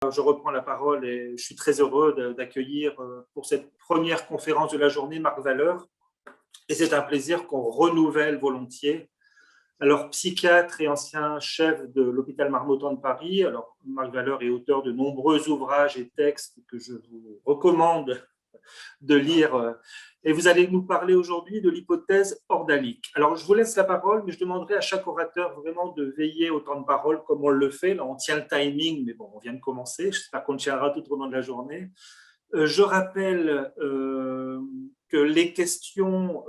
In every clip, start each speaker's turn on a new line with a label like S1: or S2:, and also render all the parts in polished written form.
S1: Je reprends la parole et je suis très heureux d'accueillir pour cette première conférence de la journée Marc Valeur. Et c'est un plaisir qu'on renouvelle volontiers. Alors, psychiatre et ancien chef de l'hôpital Marmottan de Paris, alors Marc Valeur est auteur de nombreux ouvrages et textes que je vous recommande de lire. Et vous allez nous parler aujourd'hui de l'hypothèse ordalique. Alors, je vous laisse la parole, mais je demanderai à chaque orateur vraiment de veiller au temps de parole comme on le fait. Là, on tient le timing, mais bon, on vient de commencer. J'espère qu'on tiendra tout au long de la journée. Je rappelle que les questions,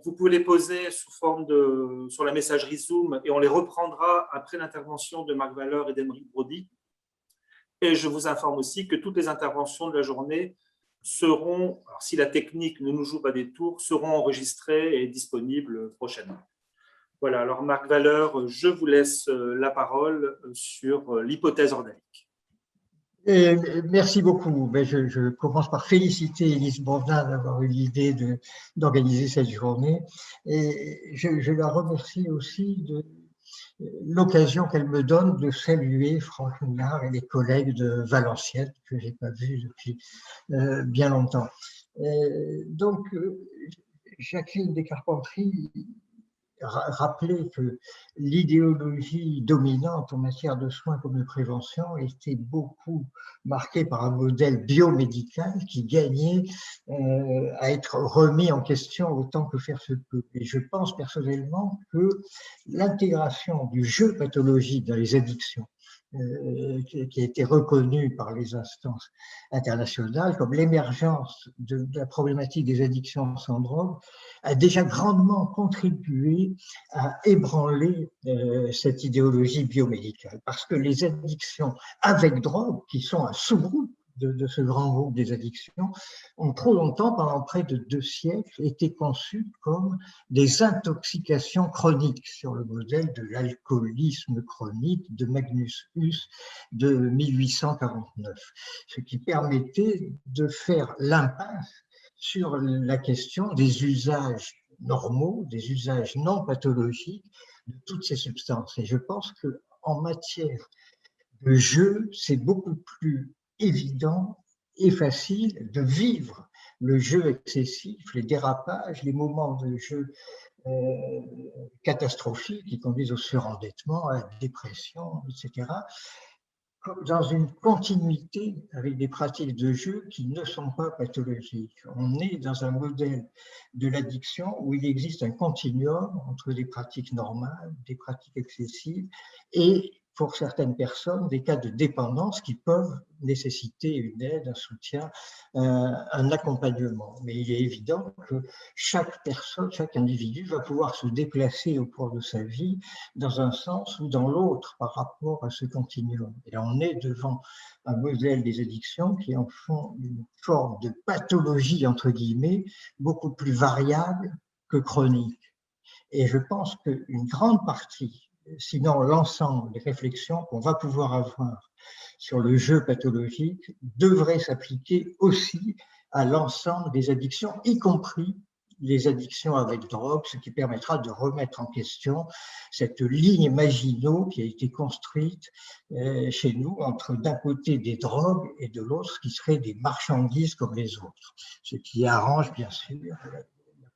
S1: vous pouvez les poser sous forme sur la messagerie Zoom et on les reprendra après l'intervention de Marc Valeur et d'Émeric Brody. Et je vous informe aussi que toutes les interventions de la journée seront, alors si la technique ne nous joue pas des tours, seront enregistrées et disponibles prochainement. Voilà, alors Marc Valeur, je vous laisse la parole sur l'hypothèse ordalique.
S2: Merci beaucoup. Mais je commence par féliciter Élise Bourdin d'avoir eu l'idée d'organiser cette journée. Et je la remercie aussi de l'occasion qu'elle me donne de saluer Franck Moulard et les collègues de Valenciennes que je n'ai pas vus depuis bien longtemps. Donc, Jacqueline Descarpentries rappelait que l'idéologie dominante en matière de soins comme de prévention était beaucoup marquée par un modèle biomédical qui gagnait à être remis en question autant que faire se peut. Et je pense personnellement que l'intégration du jeu pathologique dans les addictions, qui a été reconnue par les instances internationales comme l'émergence de la problématique des addictions sans drogue, a déjà grandement contribué à ébranler cette idéologie biomédicale. Parce que les addictions avec drogue, qui sont un sous-groupe de ce grand groupe des addictions, ont trop longtemps, pendant près de 2 siècles, été conçues comme des intoxications chroniques, sur le modèle de l'alcoolisme chronique de Magnus Huss de 1849, ce qui permettait de faire l'impasse sur la question des usages normaux, des usages non pathologiques de toutes ces substances. Et je pense qu'en matière de jeu, c'est beaucoup plus évident et facile de vivre le jeu excessif, les dérapages, les moments de jeu catastrophiques qui conduisent au surendettement, à la dépression, etc., dans une continuité avec des pratiques de jeu qui ne sont pas pathologiques. On est dans un modèle de l'addiction où il existe un continuum entre des pratiques normales, des pratiques excessives et, pour certaines personnes, des cas de dépendance qui peuvent nécessiter une aide, un soutien, un accompagnement. Mais il est évident que chaque personne, chaque individu va pouvoir se déplacer au cours de sa vie dans un sens ou dans l'autre par rapport à ce continuum. Et on est devant un modèle des addictions qui en font une forme de pathologie, entre guillemets, beaucoup plus variable que chronique. Et je pense qu'une grande partie, sinon l'ensemble des réflexions qu'on va pouvoir avoir sur le jeu pathologique devrait s'appliquer aussi à l'ensemble des addictions, y compris les addictions avec drogue, ce qui permettra de remettre en question cette ligne Maginot qui a été construite chez nous entre d'un côté des drogues et de l'autre ce qui serait des marchandises comme les autres, ce qui arrange bien sûr la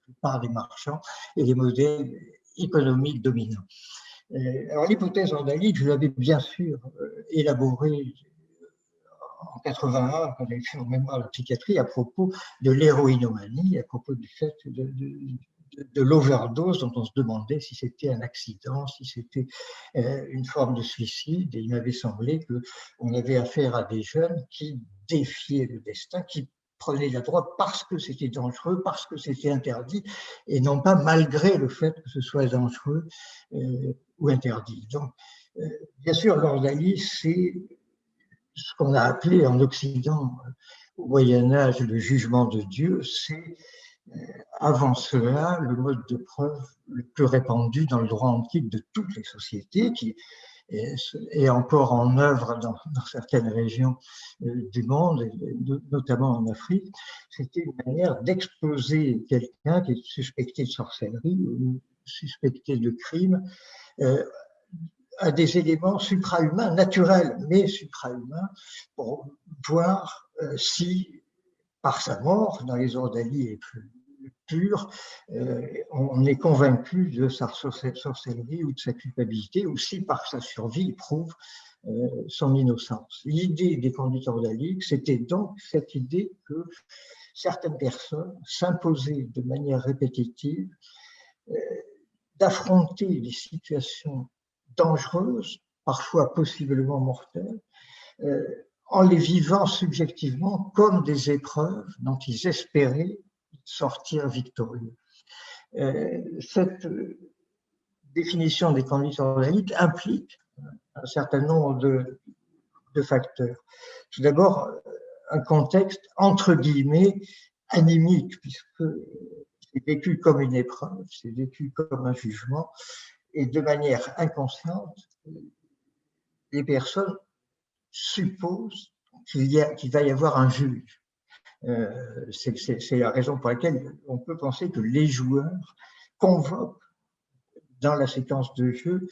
S2: plupart des marchands et les modèles économiques dominants. Alors l'hypothèse ordalique, je l'avais bien sûr élaborée en 81, quand j'avais fait mon mémoire de psychiatrie, à propos de l'héroïnomanie, à propos du fait de l'overdose dont on se demandait si c'était un accident, si c'était une forme de suicide. Et il m'avait semblé qu'on avait affaire à des jeunes qui défiaient le destin, qui prenaient la drogue parce que c'était dangereux, parce que c'était interdit, et non pas malgré le fait que ce soit dangereux ou interdit. Donc, bien sûr, l'ordalie, c'est ce qu'on a appelé en Occident au Moyen-Âge le jugement de Dieu. C'est avant cela le mode de preuve le plus répandu dans le droit antique de toutes les sociétés, qui est encore en œuvre dans certaines régions du monde, notamment en Afrique. C'était une manière d'exposer quelqu'un qui est suspecté de sorcellerie ou suspecté de crime à des éléments suprahumains, naturels, mais suprahumains, pour voir si, par sa mort, dans les ordalies les plus pures, on est convaincu de sa sorcellerie ou de sa culpabilité, ou si, par sa survie, il prouve son innocence. L'idée des conduites ordaliques, c'était donc cette idée que certaines personnes s'imposaient de manière répétitive d'affronter des situations dangereuses, parfois possiblement mortelles, en les vivant subjectivement comme des épreuves dont ils espéraient sortir victorieux. Cette définition des conduites ordaliques implique un certain nombre de facteurs. Tout d'abord, un contexte entre guillemets anémique, puisque c'est vécu comme une épreuve, c'est vécu comme un jugement, et de manière inconsciente, les personnes supposent qu'il va y avoir un juge. C'est la raison pour laquelle on peut penser que les joueurs convoquent dans la séquence de jeu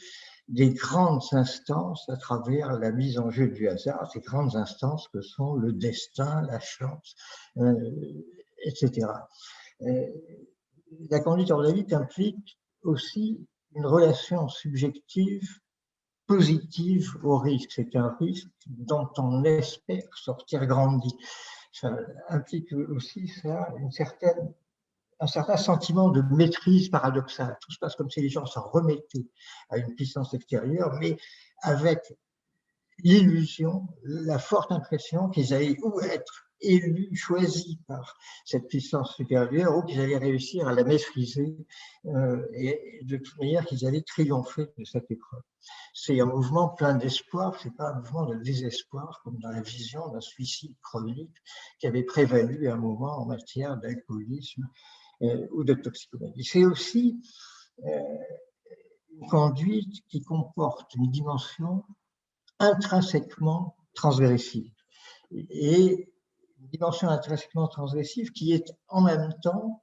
S2: des grandes instances à travers la mise en jeu du hasard, ces grandes instances que sont le destin, la chance, etc. La conduite ordalique implique aussi une relation subjective positive au risque. C'est un risque dont on espère sortir grandi. Ça implique aussi ça, un certain sentiment de maîtrise paradoxale. Tout se passe comme si les gens s'en remettaient à une puissance extérieure, mais avec l'illusion, la forte impression qu'ils allaient ou être élus, choisis par cette puissance supérieure, ou qu'ils allaient réussir à la maîtriser, et de toute manière qu'ils allaient triompher de cette épreuve. C'est un mouvement plein d'espoir, c'est pas un mouvement de désespoir, comme dans la vision d'un suicide chronique qui avait prévalu à un moment en matière d'alcoolisme ou de toxicomanie. C'est aussi une conduite qui comporte une dimension intrinsèquement transgressive. Et une dimension intrinsèquement transgressive qui est en même temps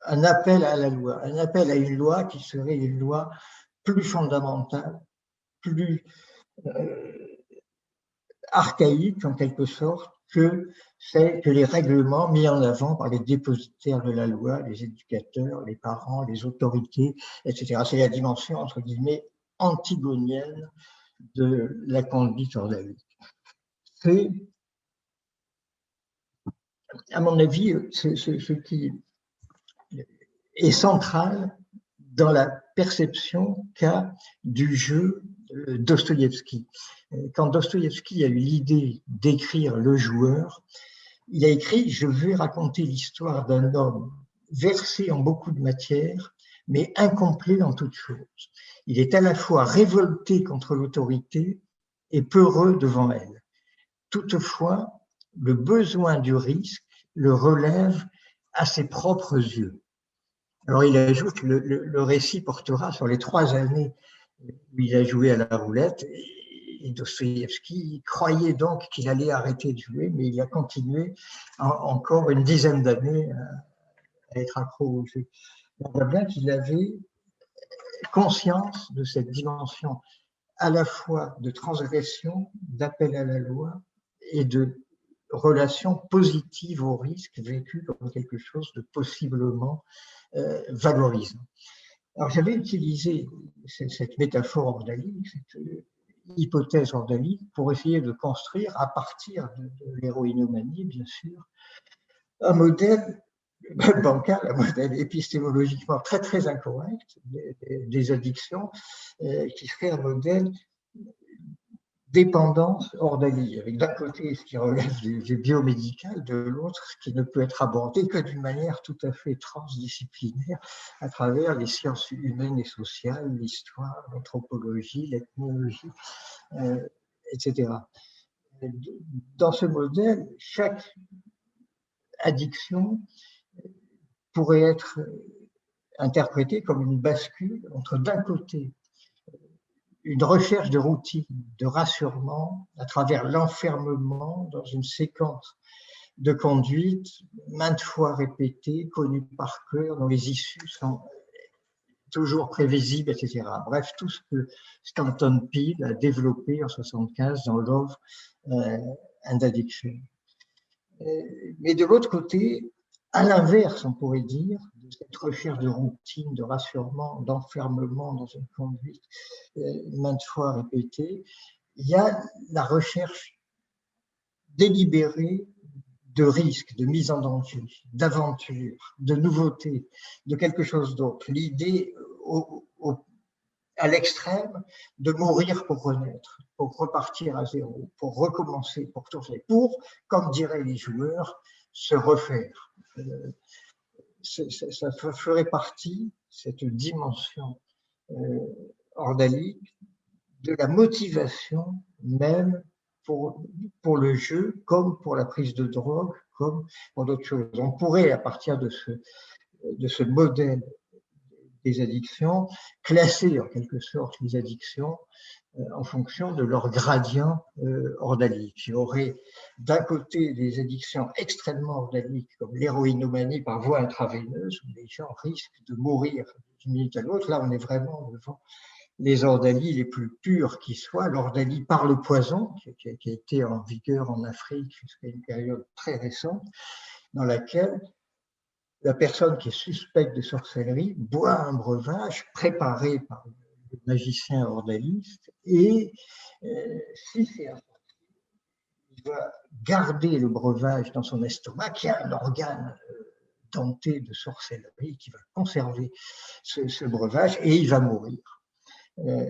S2: un appel à la loi, un appel à une loi qui serait une loi plus fondamentale, plus archaïque en quelque sorte que les règlements mis en avant par les dépositaires de la loi, les éducateurs, les parents, les autorités, etc. C'est la dimension, entre guillemets, antigonienne de la conduite ordalique. C'est, à mon avis, ce qui est central dans la perception qu'a du jeu Dostoïevski. Quand Dostoïevski a eu l'idée d'écrire Le Joueur, il a écrit « Je vais raconter l'histoire d'un homme versé en beaucoup de matière, mais incomplet en toute chose. Il est à la fois révolté contre l'autorité et peureux devant elle. Toutefois, le besoin du risque le relève à ses propres yeux. » Alors, il ajoute que le récit portera sur les 3 années où il a joué à la roulette. Et Dostoïevski croyait donc qu'il allait arrêter de jouer, mais il a continué encore une dizaine d'années à être accro au jeu. On voit bien qu'il avait conscience de cette dimension à la fois de transgression, d'appel à la loi et de relation positive au risque vécu comme quelque chose de possiblement valorisant. Alors, j'avais utilisé cette métaphore ordalique, cette hypothèse ordalique, pour essayer de construire, à partir de l'héroïnomanie, bien sûr, un modèle bancal, un modèle épistémologiquement très, très incorrect des addictions, qui serait un modèle dépendance ordalie, avec d'un côté ce qui relève du biomédical, de l'autre ce qui ne peut être abordé que d'une manière tout à fait transdisciplinaire à travers les sciences humaines et sociales, l'histoire, l'anthropologie, l'ethnologie, etc. Dans ce modèle, chaque addiction pourrait être interprétée comme une bascule entre d'un côté une recherche de routine, de rassurement à travers l'enfermement dans une séquence de conduite maintes fois répétée, connue par cœur, dont les issues sont toujours prévisible, etc. Bref, tout ce que Stanton Peele a développé en 1975 dans Love and Addiction. Mais de l'autre côté, à l'inverse, on pourrait dire, de cette recherche de routine, de rassurement, d'enfermement dans une conduite maintes fois répétée, il y a la recherche délibérée de risque, de mise en danger, d'aventure, de nouveauté, de quelque chose d'autre. L'idée à l'extrême de mourir pour renaître, pour repartir à zéro, pour recommencer, pour tourner, pour, comme diraient les joueurs, se refaire. Ça ferait partie, cette dimension ordalique, de la motivation même pour le jeu, comme pour la prise de drogue, comme pour d'autres choses. On pourrait, à partir de ce modèle des addictions, classer en quelque sorte les addictions en fonction de leur gradient ordalique. Il y aurait d'un côté des addictions extrêmement ordaliques, comme l'héroïnomanie par voie intraveineuse, où les gens risquent de mourir d'une minute à l'autre. Là, on est vraiment devant les ordalies les plus pures qui soient, l'ordalie par le poison, qui a été en vigueur en Afrique jusqu'à une période très récente, dans laquelle la personne qui est suspecte de sorcellerie boit un breuvage préparé par le magicien ordaliste et si c'est un il va garder le breuvage dans son estomac, qui a un organe denté de sorcellerie, qui va conserver ce breuvage et il va mourir.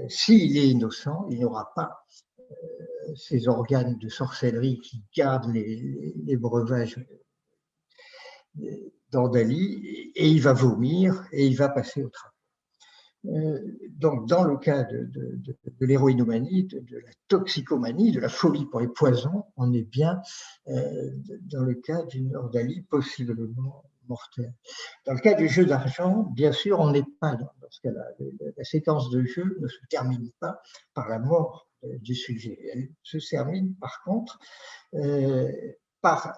S2: S'il est innocent, il n'aura pas ces organes de sorcellerie qui gardent les breuvages d'ordalie et il va vomir et il va passer au travail. Donc, dans le cas de l'héroïnomanie, de la toxicomanie, de la folie pour les poisons, on est bien dans le cas d'une ordalie possiblement mortelle. Dans le cas du jeu d'argent, bien sûr, on n'est pas dans ce cas-là. La séquence de jeu ne se termine pas par la mort du sujet. Elle se termine, par contre, par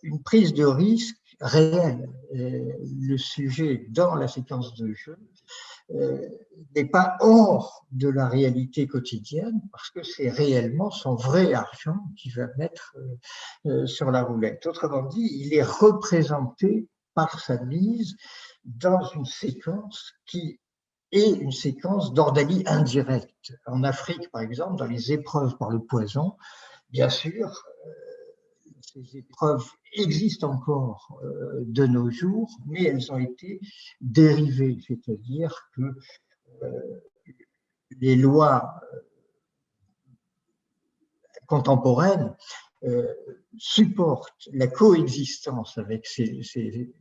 S2: une prise de risque réelle. Le sujet dans la séquence de jeu n'est pas hors de la réalité quotidienne parce que c'est réellement son vrai argent qui va mettre sur la roulette. Autrement dit, il est représenté par sa mise dans une séquence qui est une séquence d'ordalie indirecte. En Afrique, par exemple, dans les épreuves par le poison, bien sûr, ces épreuves existent encore de nos jours, mais elles ont été dérivées, c'est-à-dire que les lois contemporaines supportent la coexistence avec ces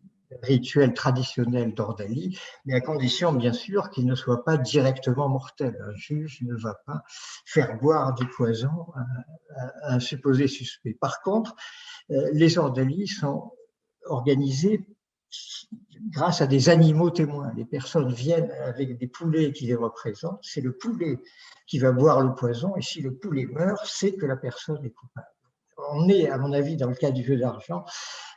S2: rituels traditionnels d'ordalie, mais à condition, bien sûr, qu'ils ne soient pas directement mortels. Un juge ne va pas faire boire du poison à un supposé suspect. Par contre, les ordalies sont organisées grâce à des animaux témoins. Les personnes viennent avec des poulets qui les représentent. C'est le poulet qui va boire le poison et si le poulet meurt, c'est que la personne est coupable. On est, à mon avis, dans le cas du jeu d'argent,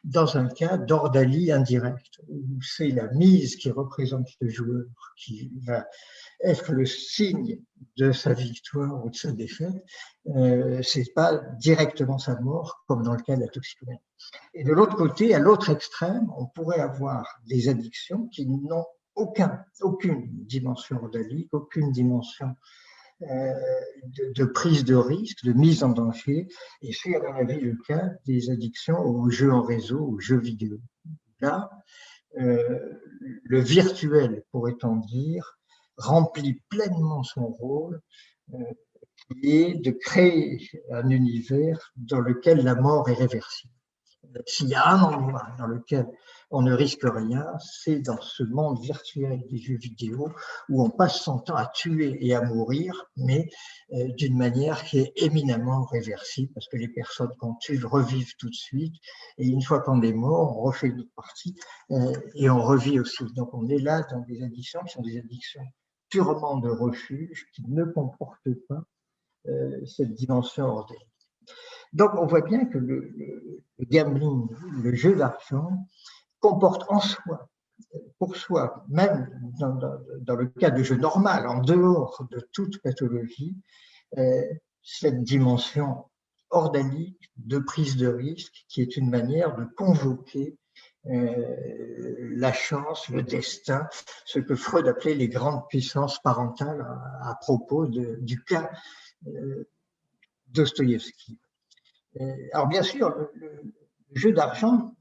S2: dans un cas d'ordalie indirecte, où c'est la mise qui représente le joueur qui va être le signe de sa victoire ou de sa défaite, c'est pas directement sa mort, comme dans le cas de la toxicomanie. Et de l'autre côté, à l'autre extrême, on pourrait avoir des addictions qui n'ont aucune dimension ordalique, aucune dimension de prise de risque, de mise en danger, et c'est à mon avis le cas des addictions aux jeux en réseau, aux jeux vidéo. Là, le virtuel, pourrait-on dire, remplit pleinement son rôle, qui est de créer un univers dans lequel la mort est réversible. S'il y a un endroit dans lequel on ne risque rien, c'est dans ce monde virtuel des jeux vidéo où on passe son temps à tuer et à mourir, mais d'une manière qui est éminemment réversible parce que les personnes qu'on tue revivent tout de suite et une fois qu'on est mort, on refait une autre partie et on revit aussi. Donc on est là dans des addictions qui sont des addictions purement de refuge qui ne comportent pas cette dimension ordinaire. Donc, on voit bien que le gambling, le jeu d'argent, comporte en soi pour soi, même dans le cas de jeu normal, en dehors de toute pathologie, cette dimension ordalique de prise de risque qui est une manière de convoquer la chance, le destin, ce que Freud appelait les grandes puissances parentales à propos du cas Dostoïevski. Alors bien sûr, le jeu d'argent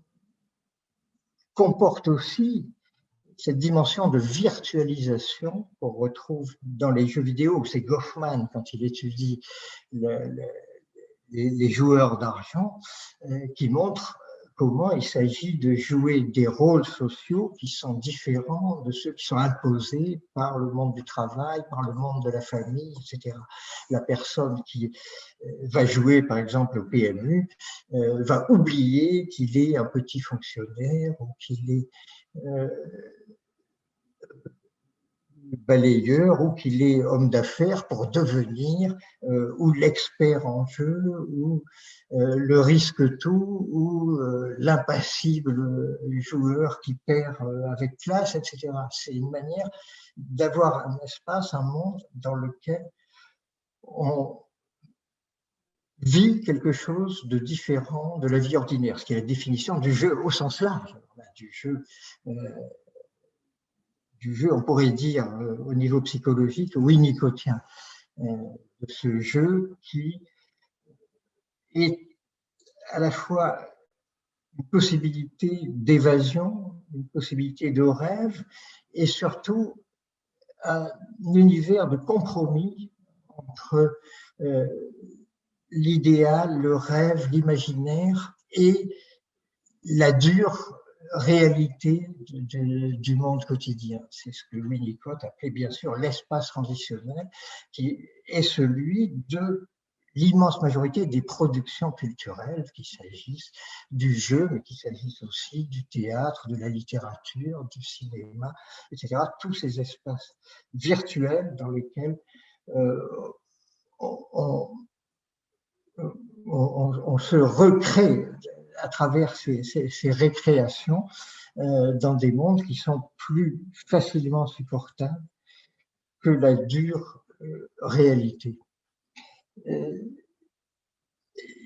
S2: comporte aussi cette dimension de virtualisation qu'on retrouve dans les jeux vidéo. C'est Goffman, quand il étudie les joueurs d'argent, qui montre comment il s'agit de jouer des rôles sociaux qui sont différents de ceux qui sont imposés par le monde du travail, par le monde de la famille, etc. La personne qui va jouer, par exemple, au PMU, va oublier qu'il est un petit fonctionnaire ou qu'il est balayeur ou qu'il est homme d'affaires pour devenir ou l'expert en jeu ou le risque tout ou l'impassible joueur qui perd avec classe, etc. C'est une manière d'avoir un espace, un monde dans lequel on vit quelque chose de différent de la vie ordinaire, ce qui est la définition du jeu au sens large, du jeu, on pourrait dire au niveau psychologique, winnicotien, de ce jeu qui est à la fois une possibilité d'évasion, une possibilité de rêve, et surtout un univers de compromis entre l'idéal, le rêve, l'imaginaire et la dure réalité du monde quotidien. C'est ce que Winnicott appelait bien sûr l'espace transitionnel, qui est celui de l'immense majorité des productions culturelles, qu'il s'agisse du jeu, mais qu'il s'agisse aussi du théâtre, de la littérature, du cinéma, etc. Tous ces espaces virtuels dans lesquels on se recrée à travers ces récréations dans des mondes qui sont plus facilement supportables que la dure réalité.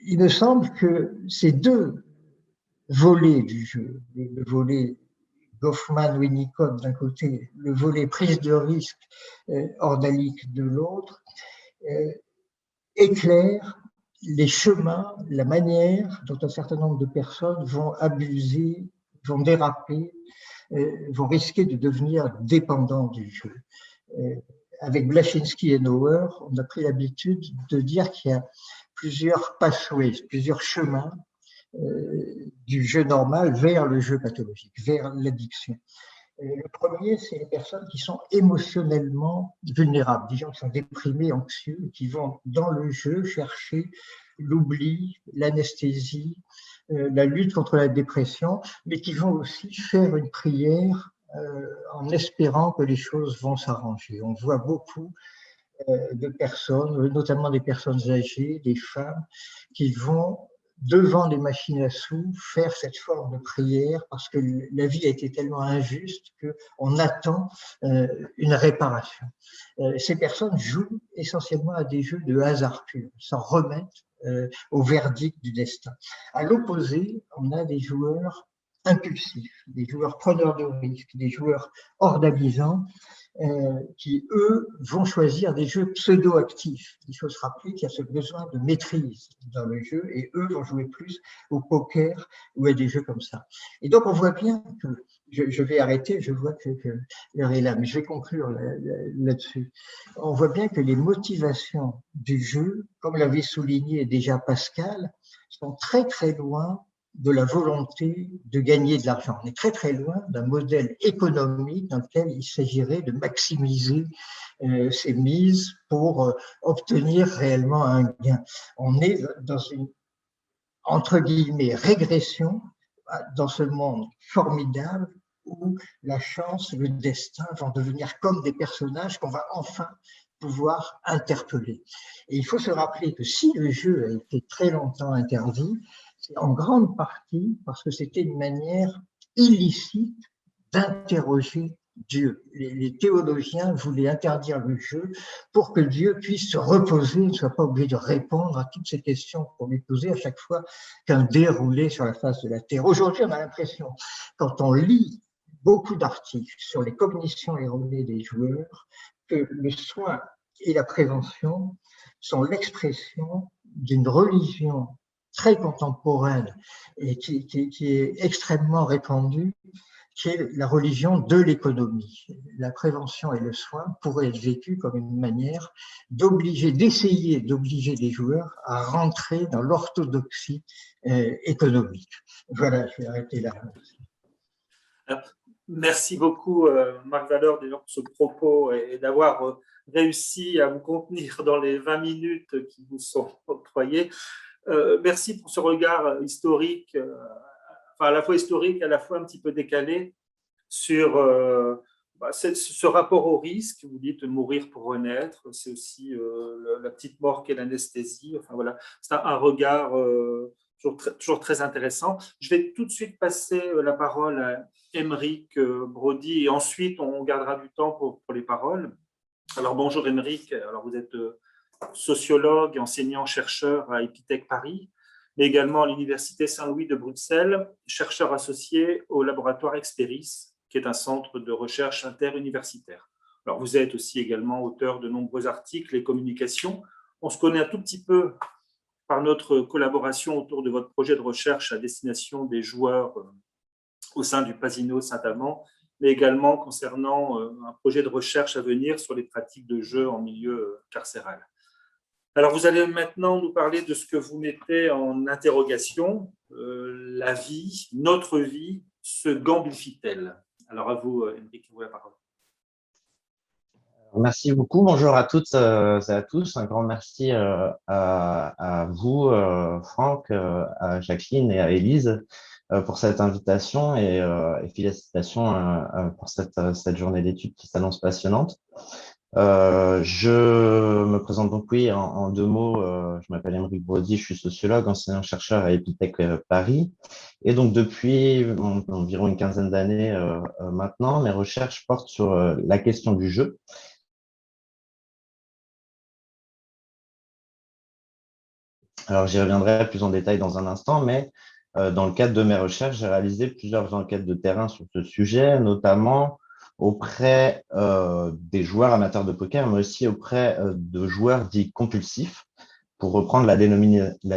S2: Il me semble que ces deux volets du jeu, le volet Goffman-Winnicott d'un côté, le volet prise de risque ordalique de l'autre, éclairent les chemins, la manière dont un certain nombre de personnes vont abuser, vont déraper, vont risquer de devenir dépendants du jeu. Avec Blachitsky et Nauer, on a pris l'habitude de dire qu'il y a plusieurs pathways, plusieurs chemins du jeu normal vers le jeu pathologique, vers l'addiction. Le premier, c'est les personnes qui sont émotionnellement vulnérables, des gens qui sont déprimés, anxieux, qui vont dans le jeu chercher l'oubli, l'anesthésie, la lutte contre la dépression, mais qui vont aussi faire une prière en espérant que les choses vont s'arranger. On voit beaucoup de personnes, notamment des personnes âgées, des femmes, qui vont devant les machines à sous, faire cette forme de prière parce que la vie a été tellement injuste qu'on attend une réparation. Ces personnes jouent essentiellement à des jeux de hasard pur, s'en remettent au verdict du destin. À l'opposé, on a des joueurs impulsifs, des joueurs preneurs de risques, des joueurs ordalisants, qui, eux, vont choisir des jeux pseudo-actifs. Il faut se rappeler qu'il y a ce besoin de maîtrise dans le jeu, et eux vont jouer plus au poker ou à des jeux comme ça. Et donc, on voit bien que, je vais arrêter, je vois que l'heure est là, mais je vais conclure là-dessus. On voit bien que les motivations du jeu, comme l'avait souligné déjà Pascal, sont très très loin de la volonté de gagner de l'argent. On est très très loin d'un modèle économique dans lequel il s'agirait de maximiser ses mises pour obtenir réellement un gain. On est dans une, entre guillemets, régression dans ce monde formidable où la chance, le destin vont devenir comme des personnages qu'on va enfin pouvoir interpeller. Et il faut se rappeler que si le jeu a été très longtemps interdit, c'est en grande partie parce que c'était une manière illicite d'interroger Dieu. Les théologiens voulaient interdire le jeu pour que Dieu puisse se reposer, ne soit pas obligé de répondre à toutes ces questions qu'on lui posait à chaque fois qu'un dé roulait sur la face de la Terre. Aujourd'hui, on a l'impression, quand on lit beaucoup d'articles sur les cognitions erronées des joueurs, que le soin et la prévention sont l'expression d'une religion très contemporaine et qui est extrêmement répandue, qui est la religion de l'économie. La prévention et le soin pourraient être vécus comme une manière d'essayer d'obliger les joueurs à rentrer dans l'orthodoxie économique. Voilà, je vais arrêter là.
S1: Merci beaucoup, Marc Valeur, pour ce propos et d'avoir réussi à vous contenir dans les 20 minutes qui vous sont octroyées. Merci pour ce regard historique, à la fois historique et à la fois un petit peu décalé sur ce rapport au risque. Vous dites mourir pour renaître, c'est aussi la petite mort qu'est l'anesthésie. Enfin, voilà, c'est un regard toujours très intéressant. Je vais tout de suite passer la parole à Aymeric Brody et ensuite on gardera du temps pour les paroles. Alors bonjour Aymeric, alors vous êtes sociologue, enseignant-chercheur à Epitech Paris, mais également à l'Université Saint-Louis de Bruxelles, chercheur associé au laboratoire Experis, qui est un centre de recherche interuniversitaire. Alors vous êtes aussi également auteur de nombreux articles et communications. On se connaît un tout petit peu par notre collaboration autour de votre projet de recherche à destination des joueurs au sein du Pasino Saint-Amand, mais également concernant un projet de recherche à venir sur les pratiques de jeu en milieu carcéral. Alors, vous allez maintenant nous parler de ce que vous mettez en interrogation, la vie, notre vie, se gambifie-t-elle? Alors, à vous, Aymeric, vous la parole.
S3: Merci beaucoup. Bonjour à toutes et à tous. Un grand merci à vous, Franck, à Jacqueline et à Élise pour cette invitation et félicitations pour cette journée d'études qui s'annonce passionnante. Je me présente donc, oui, en deux mots. Je m'appelle Aymeric Brody, je suis sociologue, enseignant-chercheur à Epitech Paris. Et donc, depuis environ une quinzaine d'années maintenant, mes recherches portent sur la question du jeu. Alors, j'y reviendrai plus en détail dans un instant, mais dans le cadre de mes recherches, j'ai réalisé plusieurs enquêtes de terrain sur ce sujet, notamment auprès des joueurs amateurs de poker, mais aussi auprès de joueurs dits compulsifs, pour reprendre la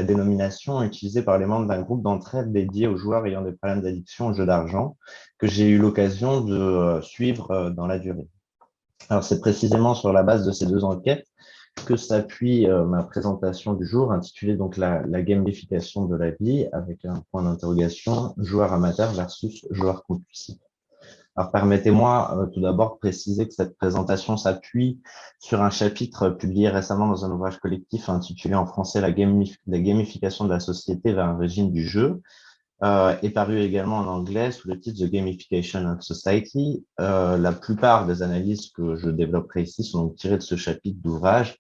S3: dénomination utilisée par les membres d'un groupe d'entraide dédié aux joueurs ayant des problèmes d'addiction au jeu d'argent, que j'ai eu l'occasion de suivre dans la durée. Alors, c'est précisément sur la base de ces deux enquêtes que s'appuie ma présentation du jour, intitulée donc la gamification de la vie, avec un point d'interrogation, joueur amateur versus joueur compulsif. Alors, permettez-moi tout d'abord de préciser que cette présentation s'appuie sur un chapitre publié récemment dans un ouvrage collectif intitulé en français la gamification de la société vers un régime du jeu, et paru également en anglais sous le titre The Gamification of Society. La plupart des analyses que je développerai ici sont donc tirées de ce chapitre d'ouvrage,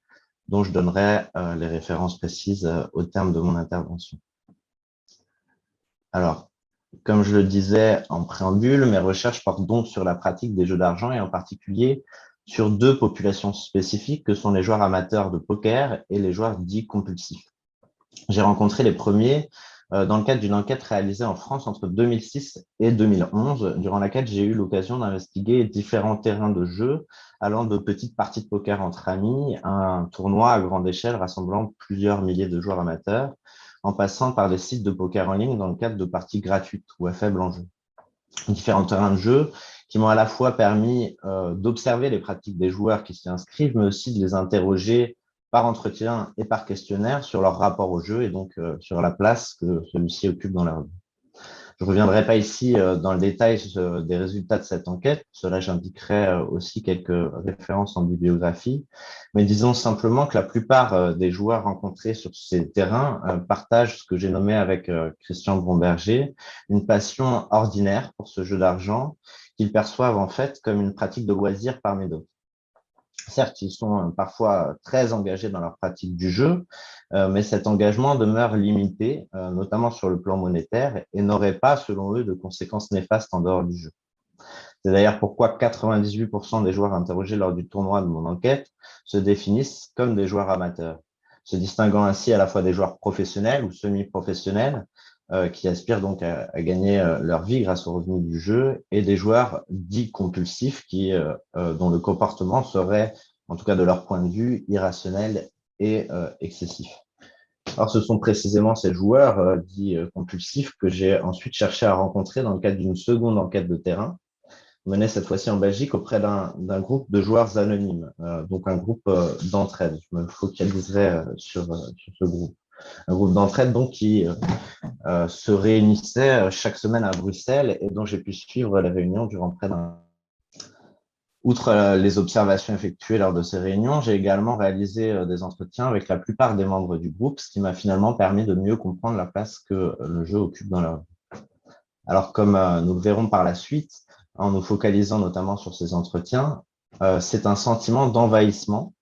S3: dont je donnerai les références précises au terme de mon intervention. Alors, comme je le disais en préambule, mes recherches portent donc sur la pratique des jeux d'argent et en particulier sur deux populations spécifiques que sont les joueurs amateurs de poker et les joueurs dits compulsifs. J'ai rencontré les premiers dans le cadre d'une enquête réalisée en France entre 2006 et 2011, durant laquelle j'ai eu l'occasion d'investiguer différents terrains de jeu, allant de petites parties de poker entre amis à un tournoi à grande échelle rassemblant plusieurs milliers de joueurs amateurs, en passant par des sites de poker en ligne dans le cadre de parties gratuites ou à faible enjeu. Différents terrains de jeu qui m'ont à la fois permis d'observer les pratiques des joueurs qui s'y inscrivent, mais aussi de les interroger par entretien et par questionnaire sur leur rapport au jeu et donc sur la place que celui-ci occupe dans leur vie. Je ne reviendrai pas ici dans le détail des résultats de cette enquête. Pour cela, j'indiquerai aussi quelques références en bibliographie. Mais disons simplement que la plupart des joueurs rencontrés sur ces terrains partagent ce que j'ai nommé avec Christian Bromberger, une passion ordinaire pour ce jeu d'argent qu'ils perçoivent en fait comme une pratique de loisir parmi d'autres. Certes, ils sont parfois très engagés dans leur pratique du jeu, mais cet engagement demeure limité, notamment sur le plan monétaire, et n'aurait pas, selon eux, de conséquences néfastes en dehors du jeu. C'est d'ailleurs pourquoi 98% des joueurs interrogés lors du tournoi de mon enquête se définissent comme des joueurs amateurs, se distinguant ainsi à la fois des joueurs professionnels ou semi-professionnels qui aspirent donc à gagner leur vie grâce aux revenus du jeu, et des joueurs dits compulsifs dont le comportement serait, en tout cas de leur point de vue, irrationnel et excessif. Alors, ce sont précisément ces joueurs dits compulsifs que j'ai ensuite cherché à rencontrer dans le cadre d'une seconde enquête de terrain, menée cette fois-ci en Belgique auprès d'un groupe de joueurs anonymes, donc un groupe d'entraide. Je me focaliserai sur ce groupe. Un groupe d'entraide donc qui se réunissait chaque semaine à Bruxelles et dont j'ai pu suivre les réunions durant près d'un. Outre les observations effectuées lors de ces réunions, j'ai également réalisé des entretiens avec la plupart des membres du groupe, ce qui m'a finalement permis de mieux comprendre la place que le jeu occupe dans leur vie. Alors, comme nous le verrons par la suite, en nous focalisant notamment sur ces entretiens, c'est un sentiment d'envahissement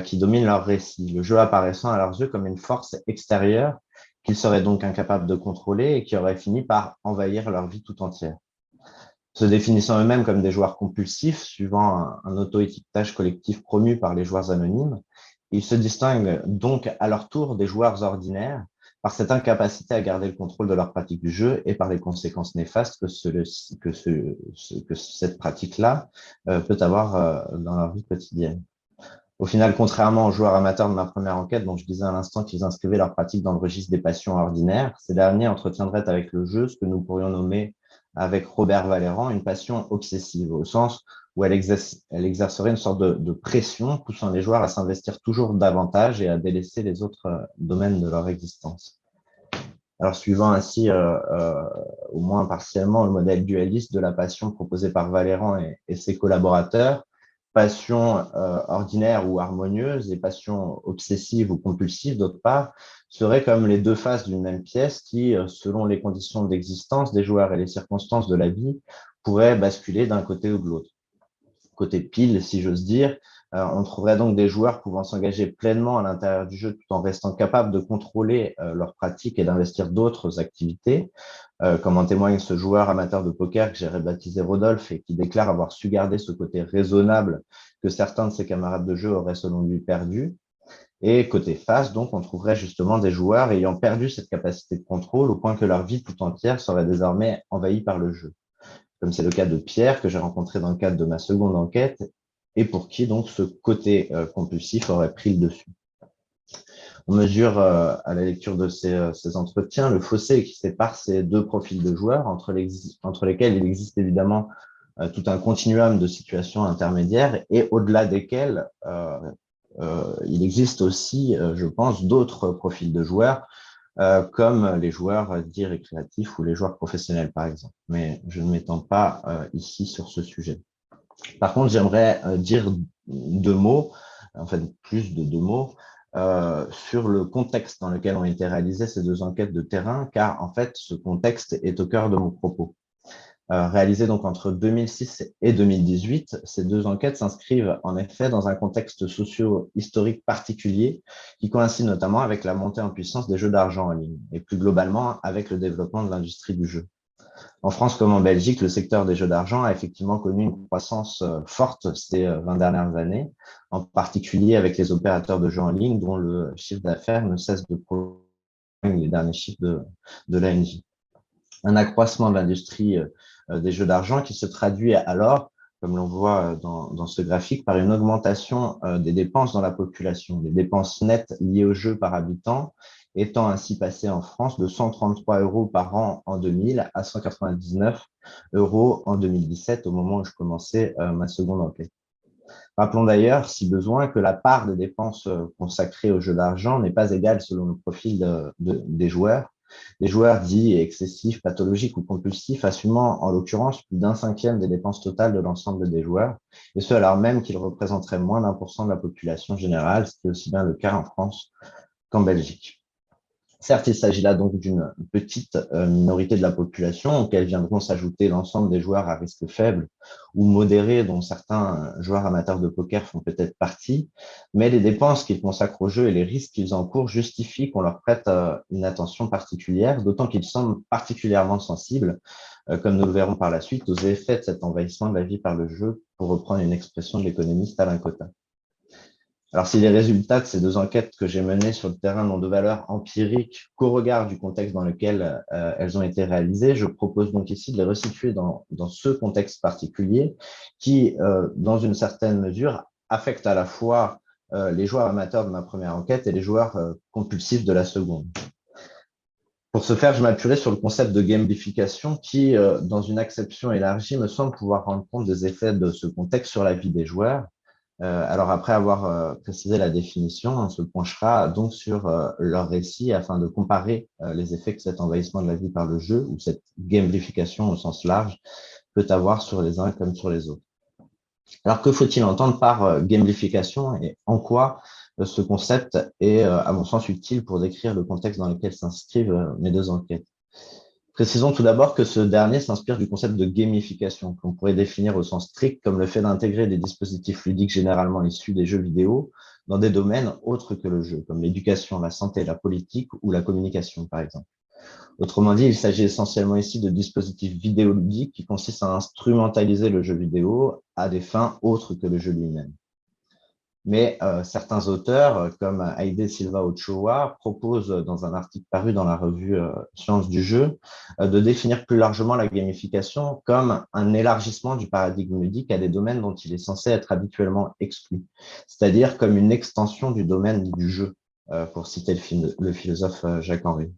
S3: qui domine leur récit, le jeu apparaissant à leurs yeux comme une force extérieure qu'ils seraient donc incapables de contrôler et qui aurait fini par envahir leur vie tout entière. Se définissant eux-mêmes comme des joueurs compulsifs, suivant un auto-étiquetage collectif promu par les joueurs anonymes, ils se distinguent donc à leur tour des joueurs ordinaires par cette incapacité à garder le contrôle de leur pratique du jeu et par les conséquences néfastes que cette pratique-là peut avoir dans leur vie quotidienne. Au final, contrairement aux joueurs amateurs de ma première enquête, dont je disais à l'instant qu'ils inscrivaient leur pratique dans le registre des passions ordinaires, ces derniers entretiendraient avec le jeu ce que nous pourrions nommer, avec Robert Valérand, une passion obsessive, au sens où elle exercerait une sorte de pression, poussant les joueurs à s'investir toujours davantage et à délaisser les autres domaines de leur existence. Alors, suivant ainsi, au moins partiellement, le modèle dualiste de la passion proposé par Valérand et ses collaborateurs, passion ordinaire ou harmonieuse et passion obsessive ou compulsive, d'autre part, seraient comme les deux faces d'une même pièce qui, selon les conditions d'existence des joueurs et les circonstances de la vie, pourraient basculer d'un côté ou de l'autre. Côté pile, si j'ose dire, on trouverait donc des joueurs pouvant s'engager pleinement à l'intérieur du jeu tout en restant capables de contrôler leurs pratiques et d'investir d'autres activités, comme en témoigne ce joueur amateur de poker que j'ai rebaptisé Rodolphe et qui déclare avoir su garder ce côté raisonnable que certains de ses camarades de jeu auraient selon lui perdu. Et côté face, donc, on trouverait justement des joueurs ayant perdu cette capacité de contrôle au point que leur vie tout entière serait désormais envahie par le jeu. Comme c'est le cas de Pierre, que j'ai rencontré dans le cadre de ma seconde enquête, et pour qui donc ce côté compulsif aurait pris le dessus. On mesure à la lecture de ces entretiens le fossé qui sépare ces deux profils de joueurs, entre lesquels il existe évidemment tout un continuum de situations intermédiaires et au-delà desquels il existe aussi, je pense, d'autres profils de joueurs, comme les joueurs dits récréatifs ou les joueurs professionnels, par exemple. Mais je ne m'étends pas ici sur ce sujet. Par contre, j'aimerais dire deux mots, en fait plus de deux mots, sur le contexte dans lequel ont été réalisées ces deux enquêtes de terrain, car en fait, ce contexte est au cœur de mon propos. Réalisées donc entre 2006 et 2018, ces deux enquêtes s'inscrivent en effet dans un contexte socio-historique particulier qui coïncide notamment avec la montée en puissance des jeux d'argent en ligne et plus globalement avec le développement de l'industrie du jeu. En France comme en Belgique, le secteur des jeux d'argent a effectivement connu une croissance forte ces 20 dernières années, en particulier avec les opérateurs de jeux en ligne dont le chiffre d'affaires ne cesse de progresser les derniers chiffres de l'ANJ. Un accroissement de l'industrie des jeux d'argent qui se traduit alors, comme l'on voit dans ce graphique, par une augmentation des dépenses dans la population. Les dépenses nettes liées aux jeux par habitant étant ainsi passées en France de 133 € par an en 2000 à 199 € en 2017, au moment où je commençais ma seconde enquête. Rappelons d'ailleurs, si besoin, que la part des dépenses consacrées aux jeux d'argent n'est pas égale selon le profil des joueurs. Les joueurs dits excessifs, pathologiques ou compulsifs assumant en l'occurrence plus d'un cinquième des dépenses totales de l'ensemble des joueurs, et ce alors même qu'ils représenteraient moins d'1% de la population générale, ce qui est aussi bien le cas en France qu'en Belgique. Certes, il s'agit là donc d'une petite minorité de la population auquel viendront s'ajouter l'ensemble des joueurs à risque faible ou modéré dont certains joueurs amateurs de poker font peut-être partie, mais les dépenses qu'ils consacrent au jeu et les risques qu'ils encourent justifient qu'on leur prête une attention particulière, d'autant qu'ils semblent particulièrement sensibles comme nous le verrons par la suite, aux effets de cet envahissement de la vie par le jeu, pour reprendre une expression de l'économiste Alain Cotta. Alors, si les résultats de ces deux enquêtes que j'ai menées sur le terrain n'ont de valeur empirique qu'au regard du contexte dans lequel elles ont été réalisées, je propose donc ici de les resituer dans ce contexte particulier qui, dans une certaine mesure, affecte à la fois les joueurs amateurs de ma première enquête et les joueurs compulsifs de la seconde. Pour ce faire, je m'appuierai sur le concept de gamification qui, dans une acception élargie, me semble pouvoir rendre compte des effets de ce contexte sur la vie des joueurs. Alors, après avoir précisé la définition, on se penchera donc sur leur récit afin de comparer les effets que cet envahissement de la vie par le jeu ou cette gamification au sens large peut avoir sur les uns comme sur les autres. Alors, que faut-il entendre par gamification et en quoi ce concept est, à mon sens, utile pour décrire le contexte dans lequel s'inscrivent mes deux enquêtes? Précisons tout d'abord que ce dernier s'inspire du concept de gamification, qu'on pourrait définir au sens strict comme le fait d'intégrer des dispositifs ludiques généralement issus des jeux vidéo dans des domaines autres que le jeu, comme l'éducation, la santé, la politique ou la communication, par exemple. Autrement dit, il s'agit essentiellement ici de dispositifs vidéoludiques qui consistent à instrumentaliser le jeu vidéo à des fins autres que le jeu lui-même. Mais certains auteurs, comme Heide Silva Ochoa, proposent dans un article paru dans la revue Sciences du jeu, de définir plus largement la gamification comme un élargissement du paradigme ludique à des domaines dont il est censé être habituellement exclu, c'est-à-dire comme une extension du domaine du jeu, pour citer le philosophe Jacques Henry.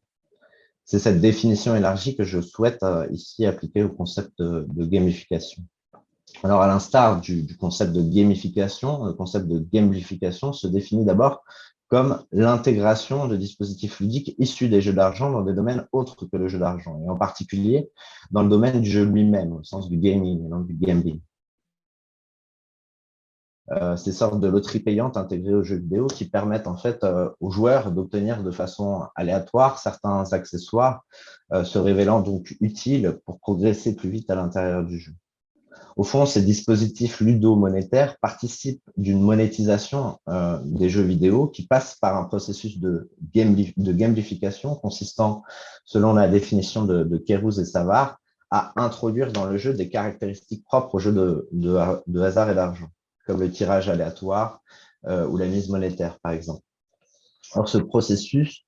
S3: C'est cette définition élargie que je souhaite ici appliquer au concept de gamification. Alors, à l'instar du concept de gamification, le concept de gamification se définit d'abord comme l'intégration de dispositifs ludiques issus des jeux d'argent dans des domaines autres que le jeu d'argent, et en particulier dans le domaine du jeu lui-même, au sens du gaming et non du gambling. Ces sortes de loteries payantes intégrées aux jeux vidéo qui permettent en fait aux joueurs d'obtenir de façon aléatoire certains accessoires se révélant donc utiles pour progresser plus vite à l'intérieur du jeu. Au fond, ces dispositifs ludo-monétaires participent d'une monétisation des jeux vidéo qui passe par un processus de gamification consistant, selon la définition de Kérouz et Savard, à introduire dans le jeu des caractéristiques propres au jeu de hasard et d'argent, comme le tirage aléatoire ou la mise monétaire, par exemple. Or, ce processus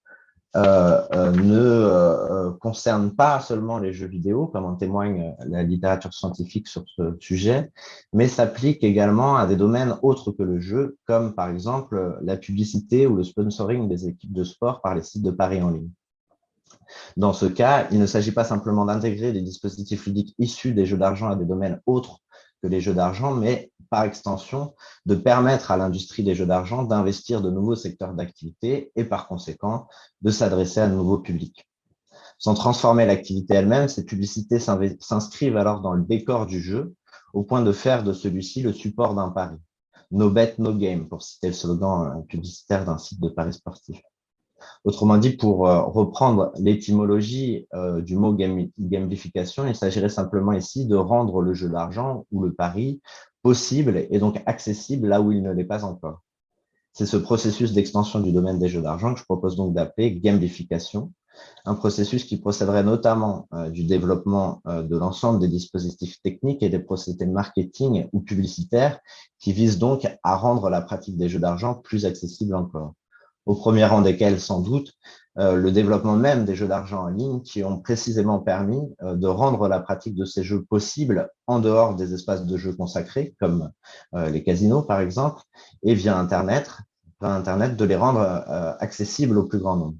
S3: ne concerne pas seulement les jeux vidéo, comme en témoigne la littérature scientifique sur ce sujet, mais s'applique également à des domaines autres que le jeu, comme par exemple la publicité ou le sponsoring des équipes de sport par les sites de paris en ligne. Dans ce cas, il ne s'agit pas simplement d'intégrer des dispositifs ludiques issus des jeux d'argent à des domaines autres que les jeux d'argent, mais par extension, de permettre à l'industrie des jeux d'argent d'investir de nouveaux secteurs d'activité et par conséquent, de s'adresser à de nouveaux publics. Sans transformer l'activité elle-même, ces publicités s'inscrivent alors dans le décor du jeu, au point de faire de celui-ci le support d'un pari. No bet, no game, pour citer le slogan publicitaire d'un site de paris sportif. Autrement dit, pour reprendre l'étymologie du mot gamification, il s'agirait simplement ici de rendre le jeu d'argent ou le pari possible et donc accessible là où il ne l'est pas encore. C'est ce processus d'extension du domaine des jeux d'argent que je propose donc d'appeler gamification, un processus qui procéderait notamment du développement de l'ensemble des dispositifs techniques et des procédés marketing ou publicitaires qui visent donc à rendre la pratique des jeux d'argent plus accessible encore. Au premier rang desquels, sans doute, le développement même des jeux d'argent en ligne qui ont précisément permis de rendre la pratique de ces jeux possible en dehors des espaces de jeux consacrés, comme les casinos par exemple, et via Internet de les rendre accessibles au plus grand nombre.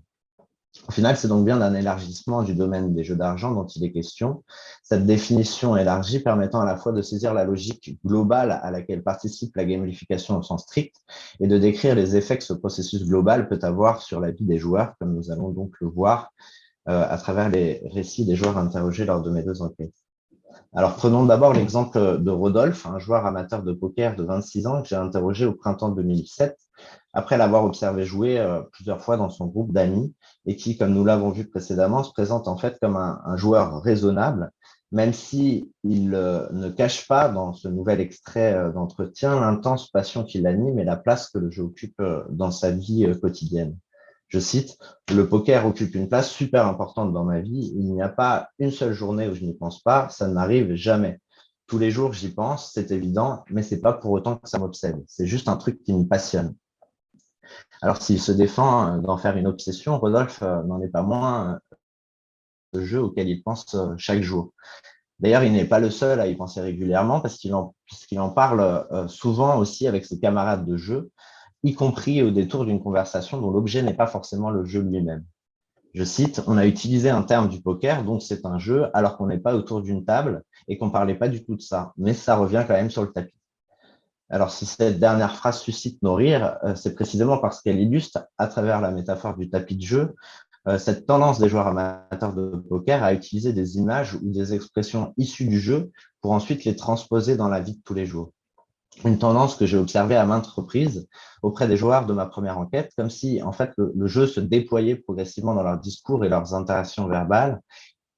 S3: Au final, c'est donc bien d'un élargissement du domaine des jeux d'argent dont il est question, cette définition élargie permettant à la fois de saisir la logique globale à laquelle participe la gamification au sens strict et de décrire les effets que ce processus global peut avoir sur la vie des joueurs, comme nous allons donc le voir à travers les récits des joueurs interrogés lors de mes deux enquêtes. Alors, prenons d'abord l'exemple de Rodolphe, un joueur amateur de poker de 26 ans que j'ai interrogé au printemps 2007, après l'avoir observé jouer plusieurs fois dans son groupe d'amis et qui, comme nous l'avons vu précédemment, se présente en fait comme un joueur raisonnable, même s'il ne cache pas dans ce nouvel extrait d'entretien l'intense passion qui l'anime et la place que le jeu occupe dans sa vie quotidienne. Je cite, le poker occupe une place super importante dans ma vie. Il n'y a pas une seule journée où je n'y pense pas. Ça ne m'arrive jamais. Tous les jours, j'y pense, c'est évident, mais c'est pas pour autant que ça m'obsède. C'est juste un truc qui me passionne. Alors, s'il se défend d'en faire une obsession, Rodolphe n'en est pas moins le jeu auquel il pense chaque jour. D'ailleurs, il n'est pas le seul à y penser régulièrement puisqu'il en parle souvent aussi avec ses camarades de jeu, y compris au détour d'une conversation dont l'objet n'est pas forcément le jeu lui-même. Je cite, on a utilisé un terme du poker, donc c'est un jeu, alors qu'on n'est pas autour d'une table et qu'on ne parlait pas du tout de ça, mais ça revient quand même sur le tapis. Alors, si cette dernière phrase suscite nos rires, c'est précisément parce qu'elle illustre, à travers la métaphore du tapis de jeu, cette tendance des joueurs amateurs de poker à utiliser des images ou des expressions issues du jeu pour ensuite les transposer dans la vie de tous les jours. Une tendance que j'ai observée à maintes reprises auprès des joueurs de ma première enquête, comme si en fait le jeu se déployait progressivement dans leurs discours et leurs interactions verbales,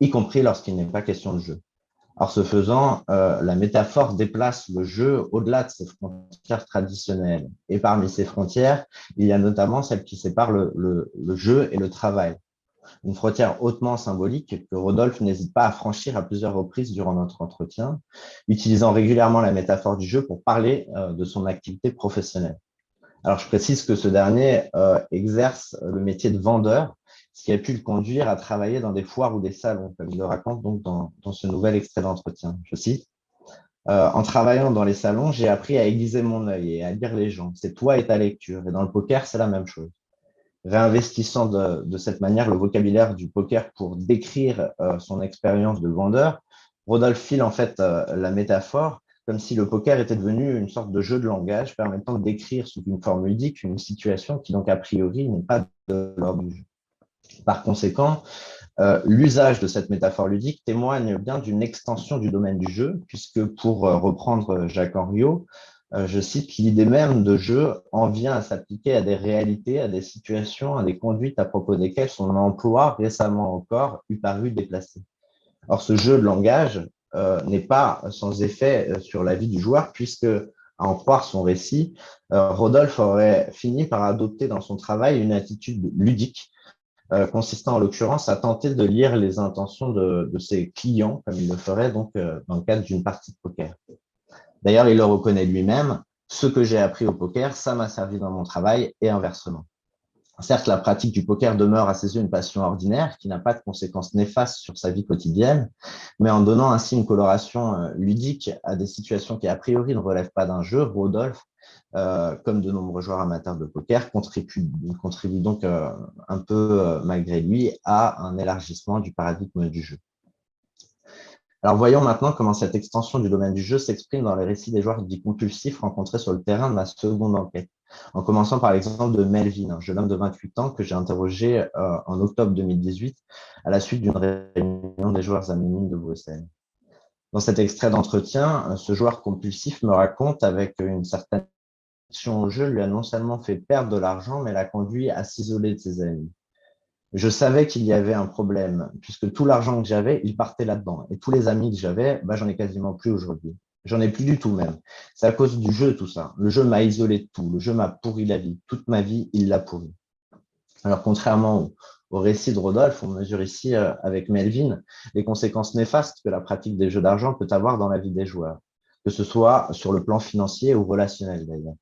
S3: y compris lorsqu'il n'est pas question de jeu. Alors, ce faisant, la métaphore déplace le jeu au-delà de ses frontières traditionnelles. Et parmi ces frontières, il y a notamment celle qui sépare le jeu et le travail. Une frontière hautement symbolique que Rodolphe n'hésite pas à franchir à plusieurs reprises durant notre entretien, utilisant régulièrement la métaphore du jeu pour parler de son activité professionnelle. Alors, je précise que ce dernier exerce le métier de vendeur, ce qui a pu le conduire à travailler dans des foires ou des salons, comme il le raconte donc dans ce nouvel extrait d'entretien. Je cite, en travaillant dans les salons, j'ai appris à aiguiser mon œil et à lire les gens. C'est toi et ta lecture. Et dans le poker, c'est la même chose. Réinvestissant de cette manière le vocabulaire du poker pour décrire son expérience de vendeur, Rodolphe file en fait la métaphore comme si le poker était devenu une sorte de jeu de langage permettant de décrire sous une forme ludique une situation qui donc a priori n'est pas de l'ordre du jeu. Par conséquent, l'usage de cette métaphore ludique témoigne bien d'une extension du domaine du jeu, puisque pour reprendre Jacques Henriot, je cite, l'idée même de jeu en vient à s'appliquer à des réalités, à des situations, à des conduites à propos desquelles son emploi récemment encore eût paru déplacé. Or, ce jeu de langage n'est pas sans effet sur la vie du joueur, puisque, à en croire son récit, Rodolphe aurait fini par adopter dans son travail une attitude ludique, consistant en l'occurrence à tenter de lire les intentions de ses clients, comme il le ferait donc dans le cadre d'une partie de poker. D'ailleurs, il le reconnaît lui-même, ce que j'ai appris au poker, ça m'a servi dans mon travail et inversement. Certes, la pratique du poker demeure à ses yeux une passion ordinaire qui n'a pas de conséquences néfastes sur sa vie quotidienne, mais en donnant ainsi une coloration ludique à des situations qui a priori ne relèvent pas d'un jeu, Rodolphe, comme de nombreux joueurs amateurs de poker, contribue donc un peu malgré lui à un élargissement du paradigme du jeu. Alors voyons maintenant comment cette extension du domaine du jeu s'exprime dans les récits des joueurs dits compulsifs rencontrés sur le terrain de ma seconde enquête, en commençant par l'exemple de Melvin, un jeune homme de 28 ans que j'ai interrogé en octobre 2018 à la suite d'une réunion des joueurs anonymes de Bruxelles. Dans cet extrait d'entretien, ce joueur compulsif me raconte avec une certaine addiction au jeu lui a non seulement fait perdre de l'argent, mais l'a conduit à s'isoler de ses amis. Je savais qu'il y avait un problème, puisque tout l'argent que j'avais, il partait là-dedans. Et tous les amis que j'avais, j'en ai quasiment plus aujourd'hui. J'en ai plus du tout même. C'est à cause du jeu, tout ça. Le jeu m'a isolé de tout. Le jeu m'a pourri la vie. Toute ma vie, il l'a pourri. Alors, contrairement au récit de Rodolphe, on mesure ici, avec Melvin, les conséquences néfastes que la pratique des jeux d'argent peut avoir dans la vie des joueurs, que ce soit sur le plan financier ou relationnel d'ailleurs.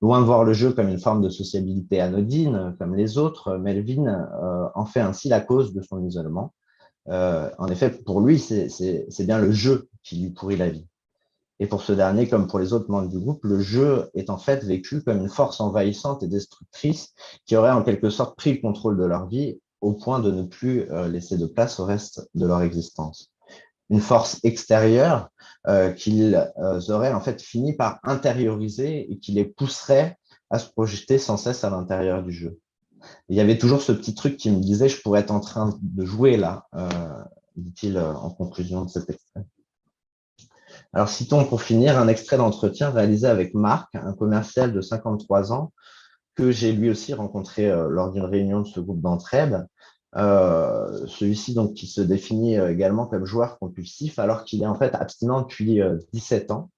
S3: Loin de voir le jeu comme une forme de sociabilité anodine, comme les autres, Melvin en fait ainsi la cause de son isolement. En effet, pour lui, c'est bien le jeu qui lui pourrit la vie. Et pour ce dernier, comme pour les autres membres du groupe, le jeu est en fait vécu comme une force envahissante et destructrice qui aurait en quelque sorte pris le contrôle de leur vie au point de ne plus laisser de place au reste de leur existence. Une force extérieure qu'ils auraient en fait fini par intérioriser et qui les pousserait à se projeter sans cesse à l'intérieur du jeu. Il y avait toujours ce petit truc qui me disait je pourrais être en train de jouer là, dit-il en conclusion de cet extrait. Alors citons pour finir un extrait d'entretien réalisé avec Marc, un commercial de 53 ans que j'ai lui aussi rencontré lors d'une réunion de ce groupe d'entraide. Celui-ci donc qui se définit également comme joueur compulsif alors qu'il est en fait abstinent depuis 17 ans.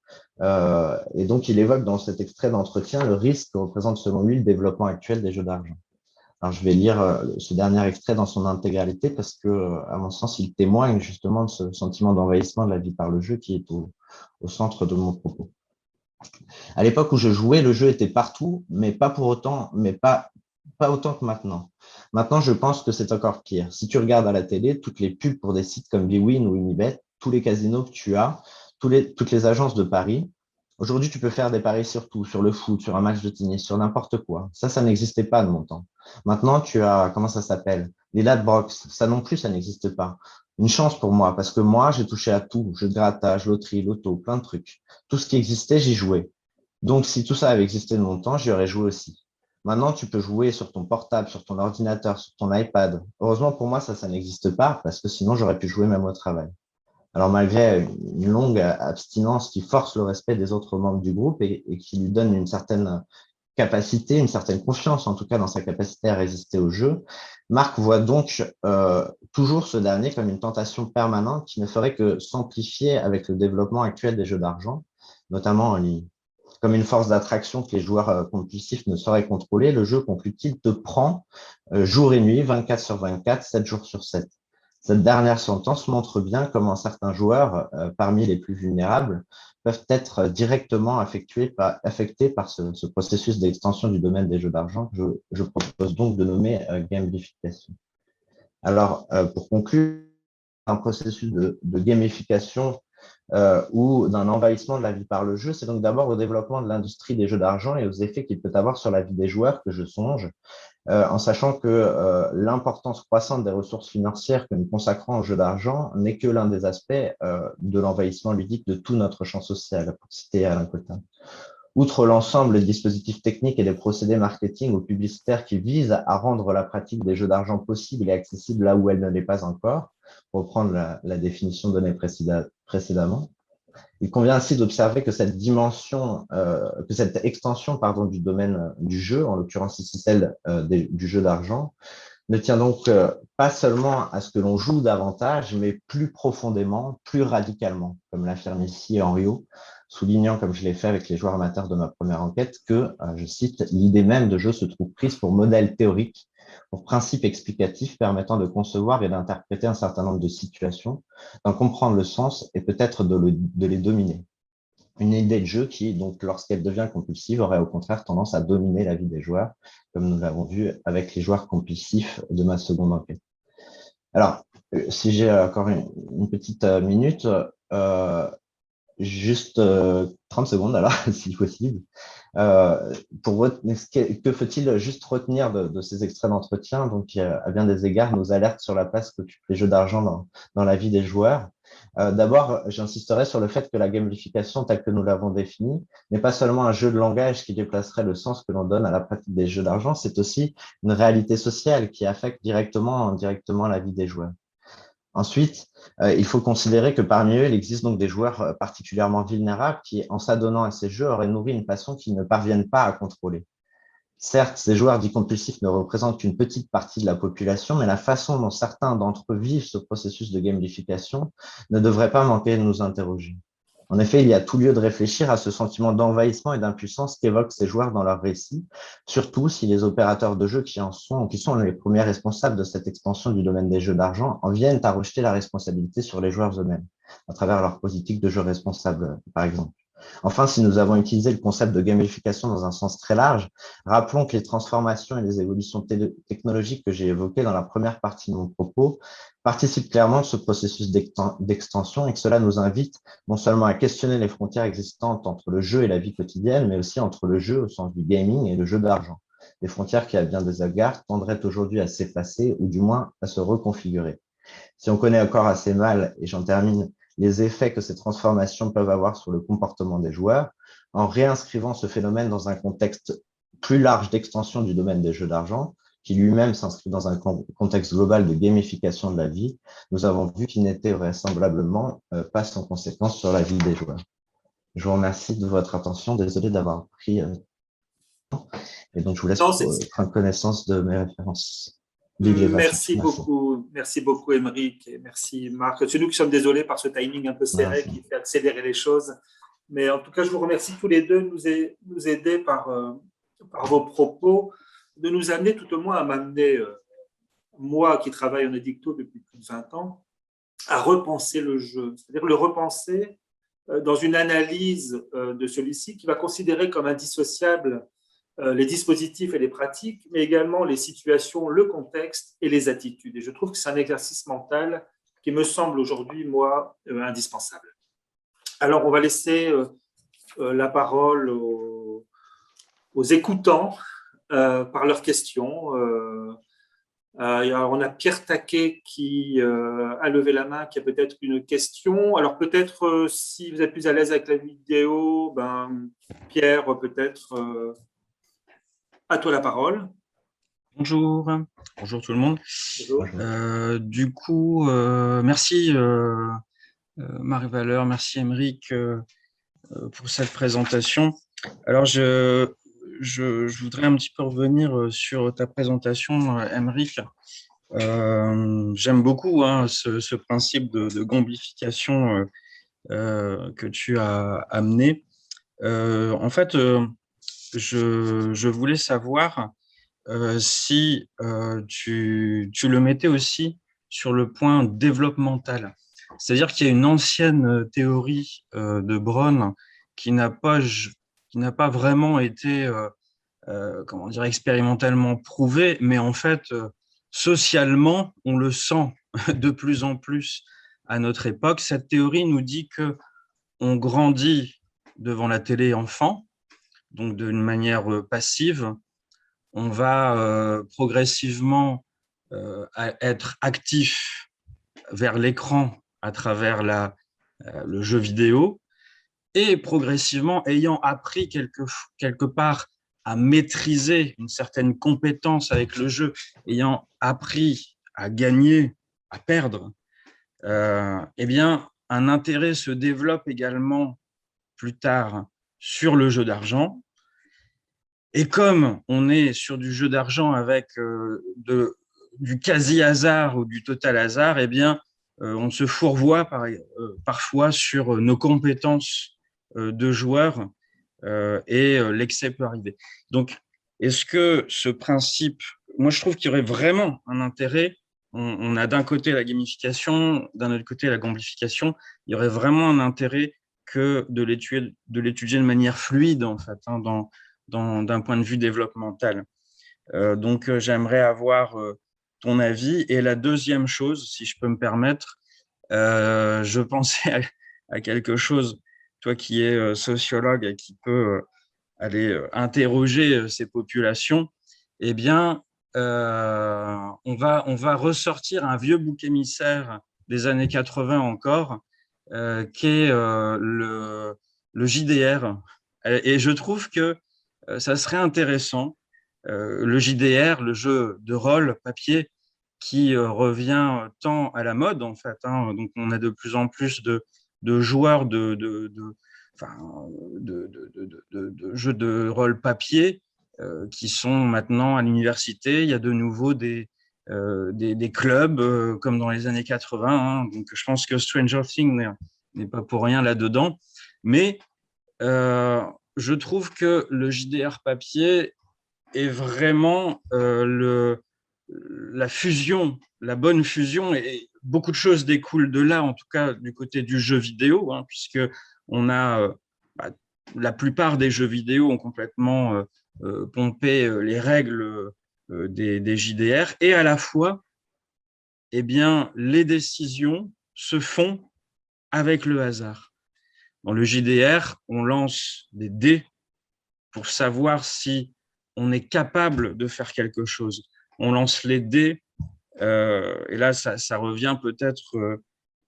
S3: Et donc il évoque dans cet extrait d'entretien le risque que représente selon lui le développement actuel des jeux d'argent. Alors, je vais lire ce dernier extrait dans son intégralité parce que, à mon sens, il témoigne justement de ce sentiment d'envahissement de la vie par le jeu qui est au centre de mon propos. À l'époque où je jouais, le jeu était partout, mais pas pour autant, pas autant que maintenant. Maintenant, je pense que c'est encore pire. Si tu regardes à la télé, toutes les pubs pour des sites comme bwin ou Unibet, tous les casinos que tu as, toutes les agences de paris, aujourd'hui, tu peux faire des paris sur tout, sur le foot, sur un match de tennis, sur n'importe quoi. Ça n'existait pas de mon temps. Maintenant, tu as, comment ça s'appelle? Les ladbrokes, ça non plus, ça n'existe pas. Une chance pour moi, parce que moi, j'ai touché à tout, jeux de grattage, loterie, loto, plein de trucs. Tout ce qui existait, j'y jouais. Donc, si tout ça avait existé de mon temps, j'y aurais joué aussi. Maintenant, tu peux jouer sur ton portable, sur ton ordinateur, sur ton iPad. Heureusement pour moi, ça n'existe pas parce que sinon, j'aurais pu jouer même au travail. Alors, malgré une longue abstinence qui force le respect des autres membres du groupe et qui lui donne une certaine capacité, une certaine confiance, en tout cas dans sa capacité à résister au jeu, Marc voit donc toujours ce dernier comme une tentation permanente qui ne ferait que s'amplifier avec le développement actuel des jeux d'argent, notamment en ligne. Comme une force d'attraction que les joueurs compulsifs ne sauraient contrôler, le jeu, conclut-il, te prend jour et nuit, 24 sur 24, 7 jours sur 7. Cette dernière sentence montre bien comment certains joueurs, parmi les plus vulnérables, peuvent être directement affectés par ce processus d'extension du domaine des jeux d'argent que je propose donc de nommer gamification. Alors, pour conclure, un processus de gamification ou d'un envahissement de la vie par le jeu, c'est donc d'abord au développement de l'industrie des jeux d'argent et aux effets qu'il peut avoir sur la vie des joueurs que je songe, en sachant que l'importance croissante des ressources financières que nous consacrons aux jeux d'argent n'est que l'un des aspects de l'envahissement ludique de tout notre champ social, pour citer Alain Cotin. Outre l'ensemble des dispositifs techniques et des procédés marketing ou publicitaires qui visent à rendre la pratique des jeux d'argent possible et accessible là où elle ne l'est pas encore, pour reprendre la définition donnée précédemment, il convient ainsi d'observer que cette dimension, que cette extension du domaine du jeu, en l'occurrence ici celle du jeu d'argent, ne tient donc pas seulement à ce que l'on joue davantage, mais plus profondément, plus radicalement, comme l'affirme ici Henriot, soulignant, comme je l'ai fait avec les joueurs amateurs de ma première enquête, que, je cite, l'idée même de jeu se trouve prise pour modèle théorique, pour principe explicatif permettant de concevoir et d'interpréter un certain nombre de situations, d'en comprendre le sens et peut-être de les dominer. Une idée de jeu qui, donc, lorsqu'elle devient compulsive, aurait au contraire tendance à dominer la vie des joueurs, comme nous l'avons vu avec les joueurs compulsifs de ma seconde enquête. Alors, si j'ai encore une petite minute, juste 30 secondes alors, si possible. Que faut-il juste retenir de ces extraits d'entretien? Donc, à bien des égards, nos alertes sur la place qu'occupent les jeux d'argent dans la vie des joueurs. D'abord, j'insisterai sur le fait que la gamification, telle que nous l'avons définie, n'est pas seulement un jeu de langage qui déplacerait le sens que l'on donne à la pratique des jeux d'argent, c'est aussi une réalité sociale qui affecte directement ou indirectement la vie des joueurs. Ensuite, il faut considérer que parmi eux, il existe donc des joueurs particulièrement vulnérables qui, en s'adonnant à ces jeux, auraient nourri une passion qu'ils ne parviennent pas à contrôler. Certes, ces joueurs dits compulsifs ne représentent qu'une petite partie de la population, mais la façon dont certains d'entre eux vivent ce processus de gamification ne devrait pas manquer de nous interroger. En effet, il y a tout lieu de réfléchir à ce sentiment d'envahissement et d'impuissance qu'évoquent ces joueurs dans leurs récits, surtout si les opérateurs de jeu qui sont les premiers responsables de cette expansion du domaine des jeux d'argent en viennent à rejeter la responsabilité sur les joueurs eux-mêmes, à travers leur politique de jeu responsable, par exemple. Enfin, si nous avons utilisé le concept de gamification dans un sens très large, rappelons que les transformations et les évolutions technologiques que j'ai évoquées dans la première partie de mon propos participent clairement de ce processus d'extension et que cela nous invite non seulement à questionner les frontières existantes entre le jeu et la vie quotidienne, mais aussi entre le jeu au sens du gaming et le jeu d'argent. Des frontières qui, à bien des égards, tendraient aujourd'hui à s'effacer ou du moins à se reconfigurer. Si on connaît encore assez mal, et j'en termine, les effets que ces transformations peuvent avoir sur le comportement des joueurs, en réinscrivant ce phénomène dans un contexte plus large d'extension du domaine des jeux d'argent, qui lui-même s'inscrit dans un contexte global de gamification de la vie, nous avons vu qu'il n'était vraisemblablement pas sans conséquence sur la vie des joueurs. Je vous remercie de votre attention. Désolé d'avoir pris temps. Et donc, je vous laisse prendre connaissance de mes références.
S1: Merci beaucoup Émeric et merci Marc. C'est nous qui sommes désolés par ce timing un peu serré qui fait accélérer les choses. Mais en tout cas, je vous remercie tous les deux de nous aider par vos propos. de nous amener, tout au moins à m'amener, moi qui travaille en édicto depuis plus de 20 ans, à repenser le jeu, c'est-à-dire le repenser dans une analyse de celui-ci qui va considérer comme indissociables les dispositifs et les pratiques, mais également les situations, le contexte et les attitudes. Et je trouve que c'est un exercice mental qui me semble aujourd'hui, moi, indispensable. Alors, on va laisser la parole aux écoutants par leurs questions. Alors, on a Pierre Taquet qui a levé la main, qui a peut-être une question. Alors, peut-être, si vous êtes plus à l'aise avec la vidéo, Pierre, peut-être, à toi la parole.
S4: Bonjour, bonjour tout le monde.
S1: Bonjour.
S4: Du coup, merci Marie-Valeur, merci Émeric pour cette présentation. Alors, je voudrais un petit peu revenir sur ta présentation, Émeric. J'aime beaucoup ce principe de gombification que tu as amené. En fait, je voulais savoir si tu le mettais aussi sur le point développemental. C'est-à-dire qu'il y a une ancienne théorie de Brown qui n'a pas vraiment été comment dire, expérimentalement prouvée, mais en fait, socialement, on le sent de plus en plus à notre époque. Cette théorie nous dit que on grandit devant la télé enfant, donc d'une manière passive. On va progressivement être actif vers l'écran à travers le jeu vidéo et progressivement, ayant appris quelque part à maîtriser une certaine compétence avec le jeu, ayant appris à gagner, à perdre, eh bien, un intérêt se développe également plus tard sur le jeu d'argent. Et comme on est sur du jeu d'argent avec du quasi-hasard ou du total hasard, eh bien, on se fourvoie parfois sur nos compétences de joueurs et l'excès peut arriver. Donc, est-ce que ce principe, moi je trouve qu'il y aurait vraiment un intérêt, on a d'un côté la gamification, d'un autre côté la gambification, il y aurait vraiment un intérêt que de l'étudier de manière fluide en fait, d'un point de vue développemental. Donc, j'aimerais avoir ton avis. Et la deuxième chose, si je peux me permettre, je pensais à quelque chose, toi qui es sociologue et qui peut aller interroger ces populations, eh bien, on va ressortir un vieux bouc émissaire des années 80 encore, qui est le JDR. Et je trouve que ça serait intéressant. Le JDR, le jeu de rôle papier, qui revient tant à la mode, en fait. Donc, on a de plus en plus de joueurs de jeux de rôle papier qui sont maintenant à l'université. Il y a de nouveau des clubs comme dans les années 80. Donc, je pense que Stranger Things n'est pas pour rien là-dedans. Mais je trouve que le JDR papier est vraiment la fusion, la bonne fusion, et beaucoup de choses découlent de là, en tout cas du côté du jeu vidéo, puisque on a la plupart des jeux vidéo ont complètement pompé les règles des JDR, et à la fois, eh bien, les décisions se font avec le hasard. Dans le JDR, on lance des dés pour savoir si on est capable de faire quelque chose. On lance les dés, et là, ça revient peut-être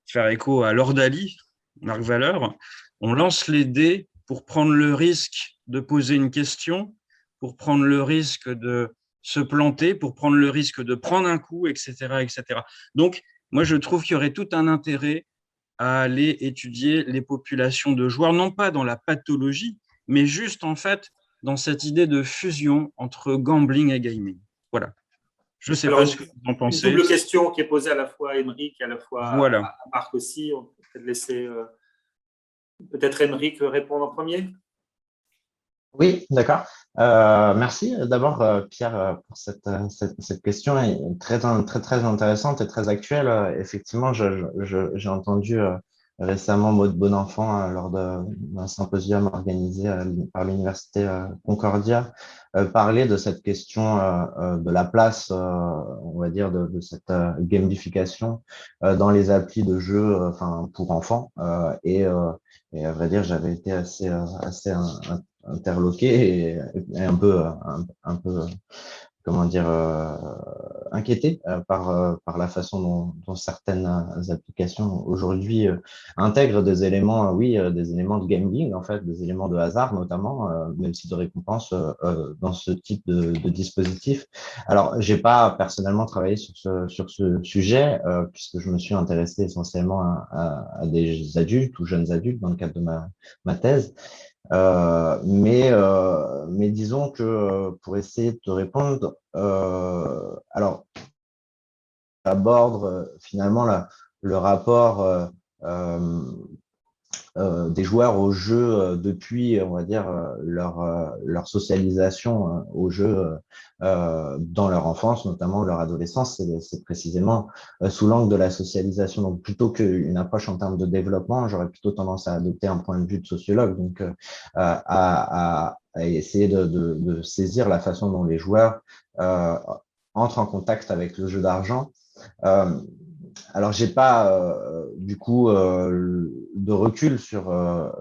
S4: faire écho à Lordali, Marc Valeur. On lance les dés pour prendre le risque de poser une question, pour prendre le risque de se planter, pour prendre le risque de prendre un coup, etc., etc. Donc, moi, je trouve qu'il y aurait tout un intérêt à aller étudier les populations de joueurs, non pas dans la pathologie, mais juste en fait dans cette idée de fusion entre gambling et gaming. Voilà. Je ne sais pas ce que vous en pensez.
S1: Une double question qui est posée à la fois à Émeric et à la fois
S4: voilà.
S1: à Marc aussi. On peut peut-être laisser Émeric répondre en premier.
S3: Oui, d'accord. Merci d'abord, Pierre, pour cette question très intéressante et très actuelle. Effectivement, j'ai entendu récemment Maud Bonenfant lors d'un symposium organisé par l'Université Concordia parler de cette question de la place, on va dire, de cette gamification dans les applis de jeux enfin, pour enfants. Et à vrai dire, j'avais été assez interloqué et un peu comment dire, inquiété par la façon dont certaines applications aujourd'hui intègrent des éléments, oui, des éléments de gambling, en fait, des éléments de hasard notamment, mais aussi de récompense dans ce type de dispositif. Alors, j'ai pas personnellement travaillé sur ce sujet, puisque je me suis intéressé essentiellement à des adultes ou jeunes adultes dans le cadre de ma thèse. Mais disons que pour essayer de te répondre, alors j'aborde finalement le rapport euh, des joueurs au jeu depuis, on va dire, leur socialisation au jeu dans leur enfance, notamment leur adolescence, c'est précisément sous l'angle de la socialisation. Donc, plutôt qu'une approche en termes de développement, j'aurais plutôt tendance à adopter un point de vue de sociologue, donc à essayer de saisir la façon dont les joueurs entrent en contact avec le jeu d'argent. Euh, alors, j'ai pas du coup de recul sur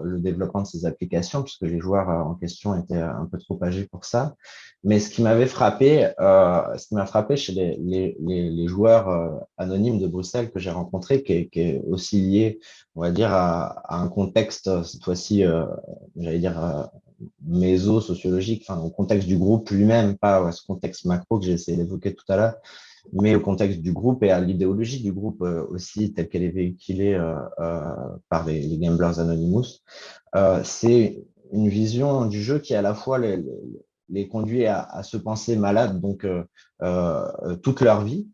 S3: le développement de ces applications, puisque les joueurs en question étaient un peu trop âgés pour ça. Mais ce qui m'avait frappé, ce qui m'a frappé chez les joueurs anonymes de Bruxelles que j'ai rencontrés, qui est aussi lié, on va dire, à un contexte cette fois-ci, j'allais dire méso-sociologique, enfin au contexte du groupe lui-même, pas à ce contexte macro que j'ai essayé d'évoquer tout à l'heure, mais au contexte du groupe et à l'idéologie du groupe aussi, telle qu'elle est véhiculée par les Gamblers Anonymous. C'est une vision du jeu qui à la fois les conduit à se penser malades donc toute leur vie,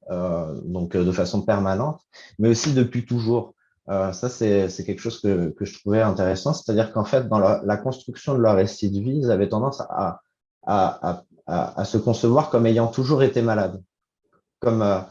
S3: donc de façon permanente, mais aussi depuis toujours. Ça, c'est quelque chose que je trouvais intéressant, c'est-à-dire qu'en fait, dans la construction de leur récit de vie, ils avaient tendance à se concevoir comme ayant toujours été malades comme,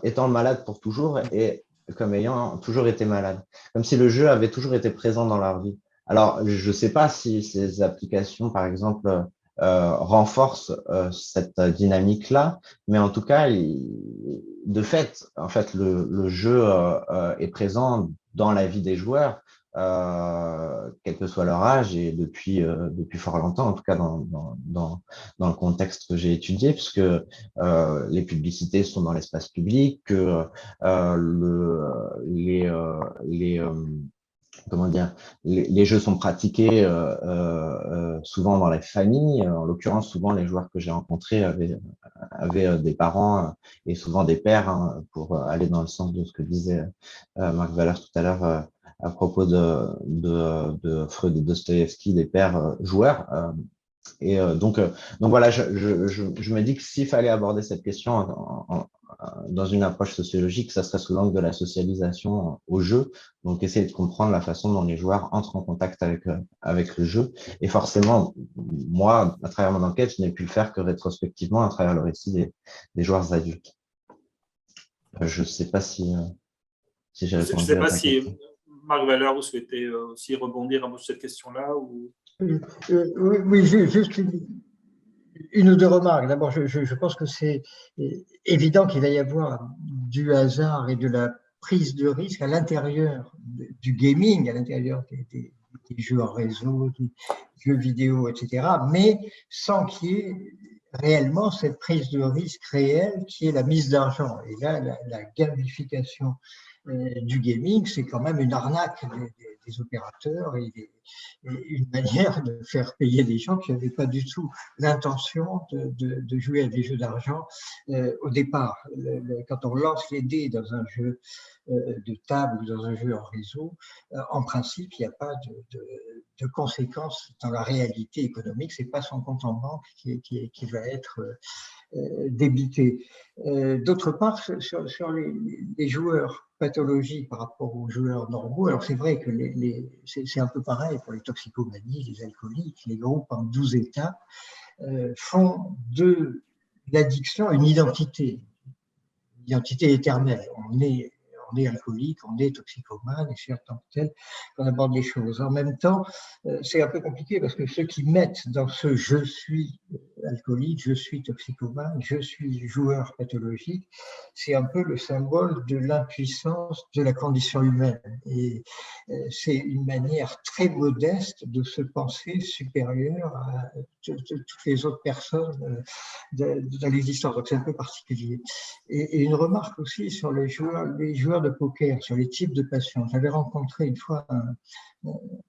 S3: étant malade pour toujours et comme ayant toujours été malade. Comme si le jeu avait toujours été présent dans leur vie. Alors, je ne sais pas si ces applications, par exemple, renforcent cette dynamique-là, mais en tout cas, de fait, en fait, le jeu est présent dans la vie des joueurs, quel que soit leur âge et depuis fort longtemps, en tout cas dans le contexte que j'ai étudié, puisque les publicités sont dans l'espace public, que comment dire, les jeux sont pratiqués souvent dans les familles. En l'occurrence, souvent les joueurs que j'ai rencontrés avaient des parents et souvent des pères, hein, pour aller dans le sens de ce que disait Marc Valère tout à l'heure à propos de Freud et Dostoïevski, des pères joueurs. Donc voilà, je me dis que s'il fallait aborder cette question dans une approche sociologique, ça serait sous l'angle de la socialisation au jeu, donc essayer de comprendre la façon dont les joueurs entrent en contact avec le jeu. Et forcément, moi, à travers mon enquête, je n'ai pu le faire que rétrospectivement à travers le récit des joueurs adultes. Je ne sais pas si j'ai
S1: Je ne
S3: répondu
S1: sais
S3: à
S1: pas
S3: ta question.
S1: si Marc Valeur, vous souhaitez aussi rebondir sur cette question-là ou...
S2: Oui, juste une ou deux remarques. D'abord, je pense que c'est évident qu'il va y avoir du hasard et de la prise de risque à l'intérieur du gaming, à l'intérieur des jeux en réseau, des jeux vidéo, etc., mais sans qu'il y ait réellement cette prise de risque réelle qui est la mise d'argent. Et là, la gamification du gaming, c'est quand même une arnaque des opérateurs et une manière de faire payer des gens qui n'avaient pas du tout l'intention de jouer à des jeux d'argent au départ. Quand on lance les dés dans un jeu de table ou dans un jeu en réseau, en principe, il n'y a pas de conséquences dans la réalité économique. Ce n'est pas son compte en banque qui va être débité. D'autre part, sur les joueurs pathologiques par rapport aux joueurs normaux, alors c'est vrai que c'est un peu pareil pour les toxicomanies, les alcooliques, les groupes en 12 étapes font de l'addiction une identité éternelle. On est alcoolique, on est toxicomane, et c'est en tant que tel qu'on aborde les choses. En même temps, c'est un peu compliqué parce que ceux qui mettent dans ce « je suis alcoolique, je suis toxicomane, je suis joueur pathologique », c'est un peu le symbole de l'impuissance de la condition humaine. Et c'est une manière très modeste de se penser supérieur à toutes les autres personnes de l'existence. Donc c'est un peu particulier. Et une remarque aussi sur les joueurs de poker, sur les types de patients. J'avais rencontré une fois un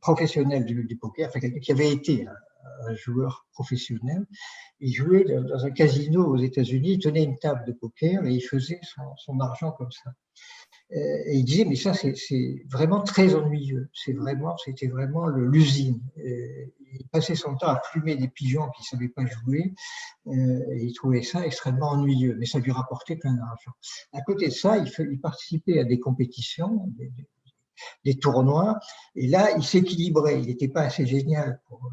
S2: professionnel du poker, enfin quelqu'un qui avait été un joueur professionnel. Il jouait dans un casino aux États-Unis, il tenait une table de poker et il faisait son argent comme ça. Et il disait, mais ça, c'est vraiment très ennuyeux. C'était vraiment l'usine. Il passait son temps à plumer des pigeons qui ne savaient pas jouer. Et il trouvait ça extrêmement ennuyeux, mais ça lui rapportait plein d'argent. À côté de ça, il participait à des compétitions, des tournois, et là, il s'équilibrait. Il n'était pas assez génial pour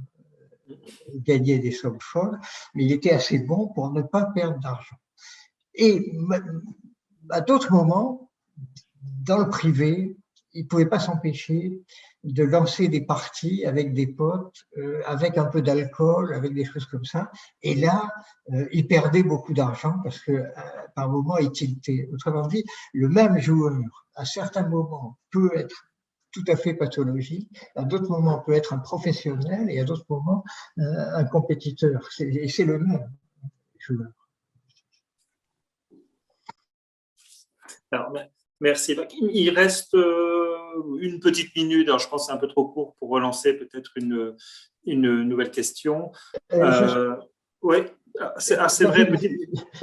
S2: gagner des sommes folles, mais il était assez bon pour ne pas perdre d'argent. Et à d'autres moments, dans le privé, il ne pouvait pas s'empêcher de lancer des parties avec des potes, avec un peu d'alcool, avec des choses comme ça. Et là, il perdait beaucoup d'argent parce que par moments, il tiltait. Autrement dit, le même joueur, à certains moments, peut être tout à fait pathologique, à d'autres moments, peut être un professionnel et à d'autres moments, un compétiteur. Et c'est le même joueur.
S1: Alors, merci. Il reste une petite minute. Alors, je pense que c'est un peu trop court pour relancer peut-être une nouvelle question. Oui, c'est vrai.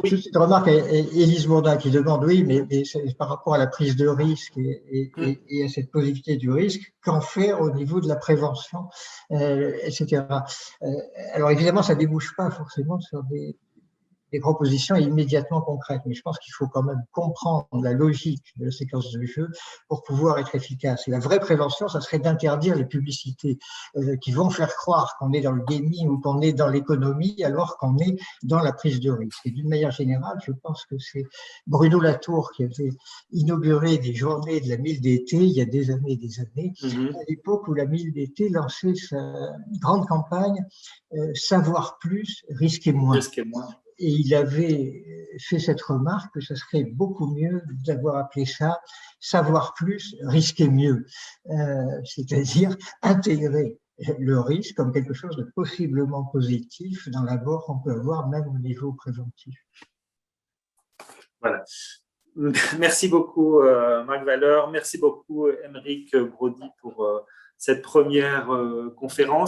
S2: Juste une remarque à Élise Bourdin qui demande, oui, mais c'est par rapport à la prise de risque et à cette positivité du risque, qu'en faire au niveau de la prévention, etc. Alors évidemment, ça ne débouche pas forcément sur des propositions immédiatement concrètes, mais je pense qu'il faut quand même comprendre la logique de la séquence de jeu pour pouvoir être efficace. Et la vraie prévention, ça serait d'interdire les publicités qui vont faire croire qu'on est dans le gaming ou qu'on est dans l'économie alors qu'on est dans la prise de risque. Et d'une manière générale, je pense que c'est Bruno Latour qui avait inauguré des journées de la mille d'été il y a des années et des années, à l'époque où la mille d'été lançait sa grande campagne Savoir plus, risquer moins. Et il avait fait cette remarque que ce serait beaucoup mieux d'avoir appelé ça « savoir plus, risquer mieux », c'est-à-dire intégrer le risque comme quelque chose de possiblement positif dans l'abord qu'on peut avoir même au niveau préventif.
S1: Voilà. Merci beaucoup Marc Valeur, merci beaucoup Aymeric Brody pour cette première conférence.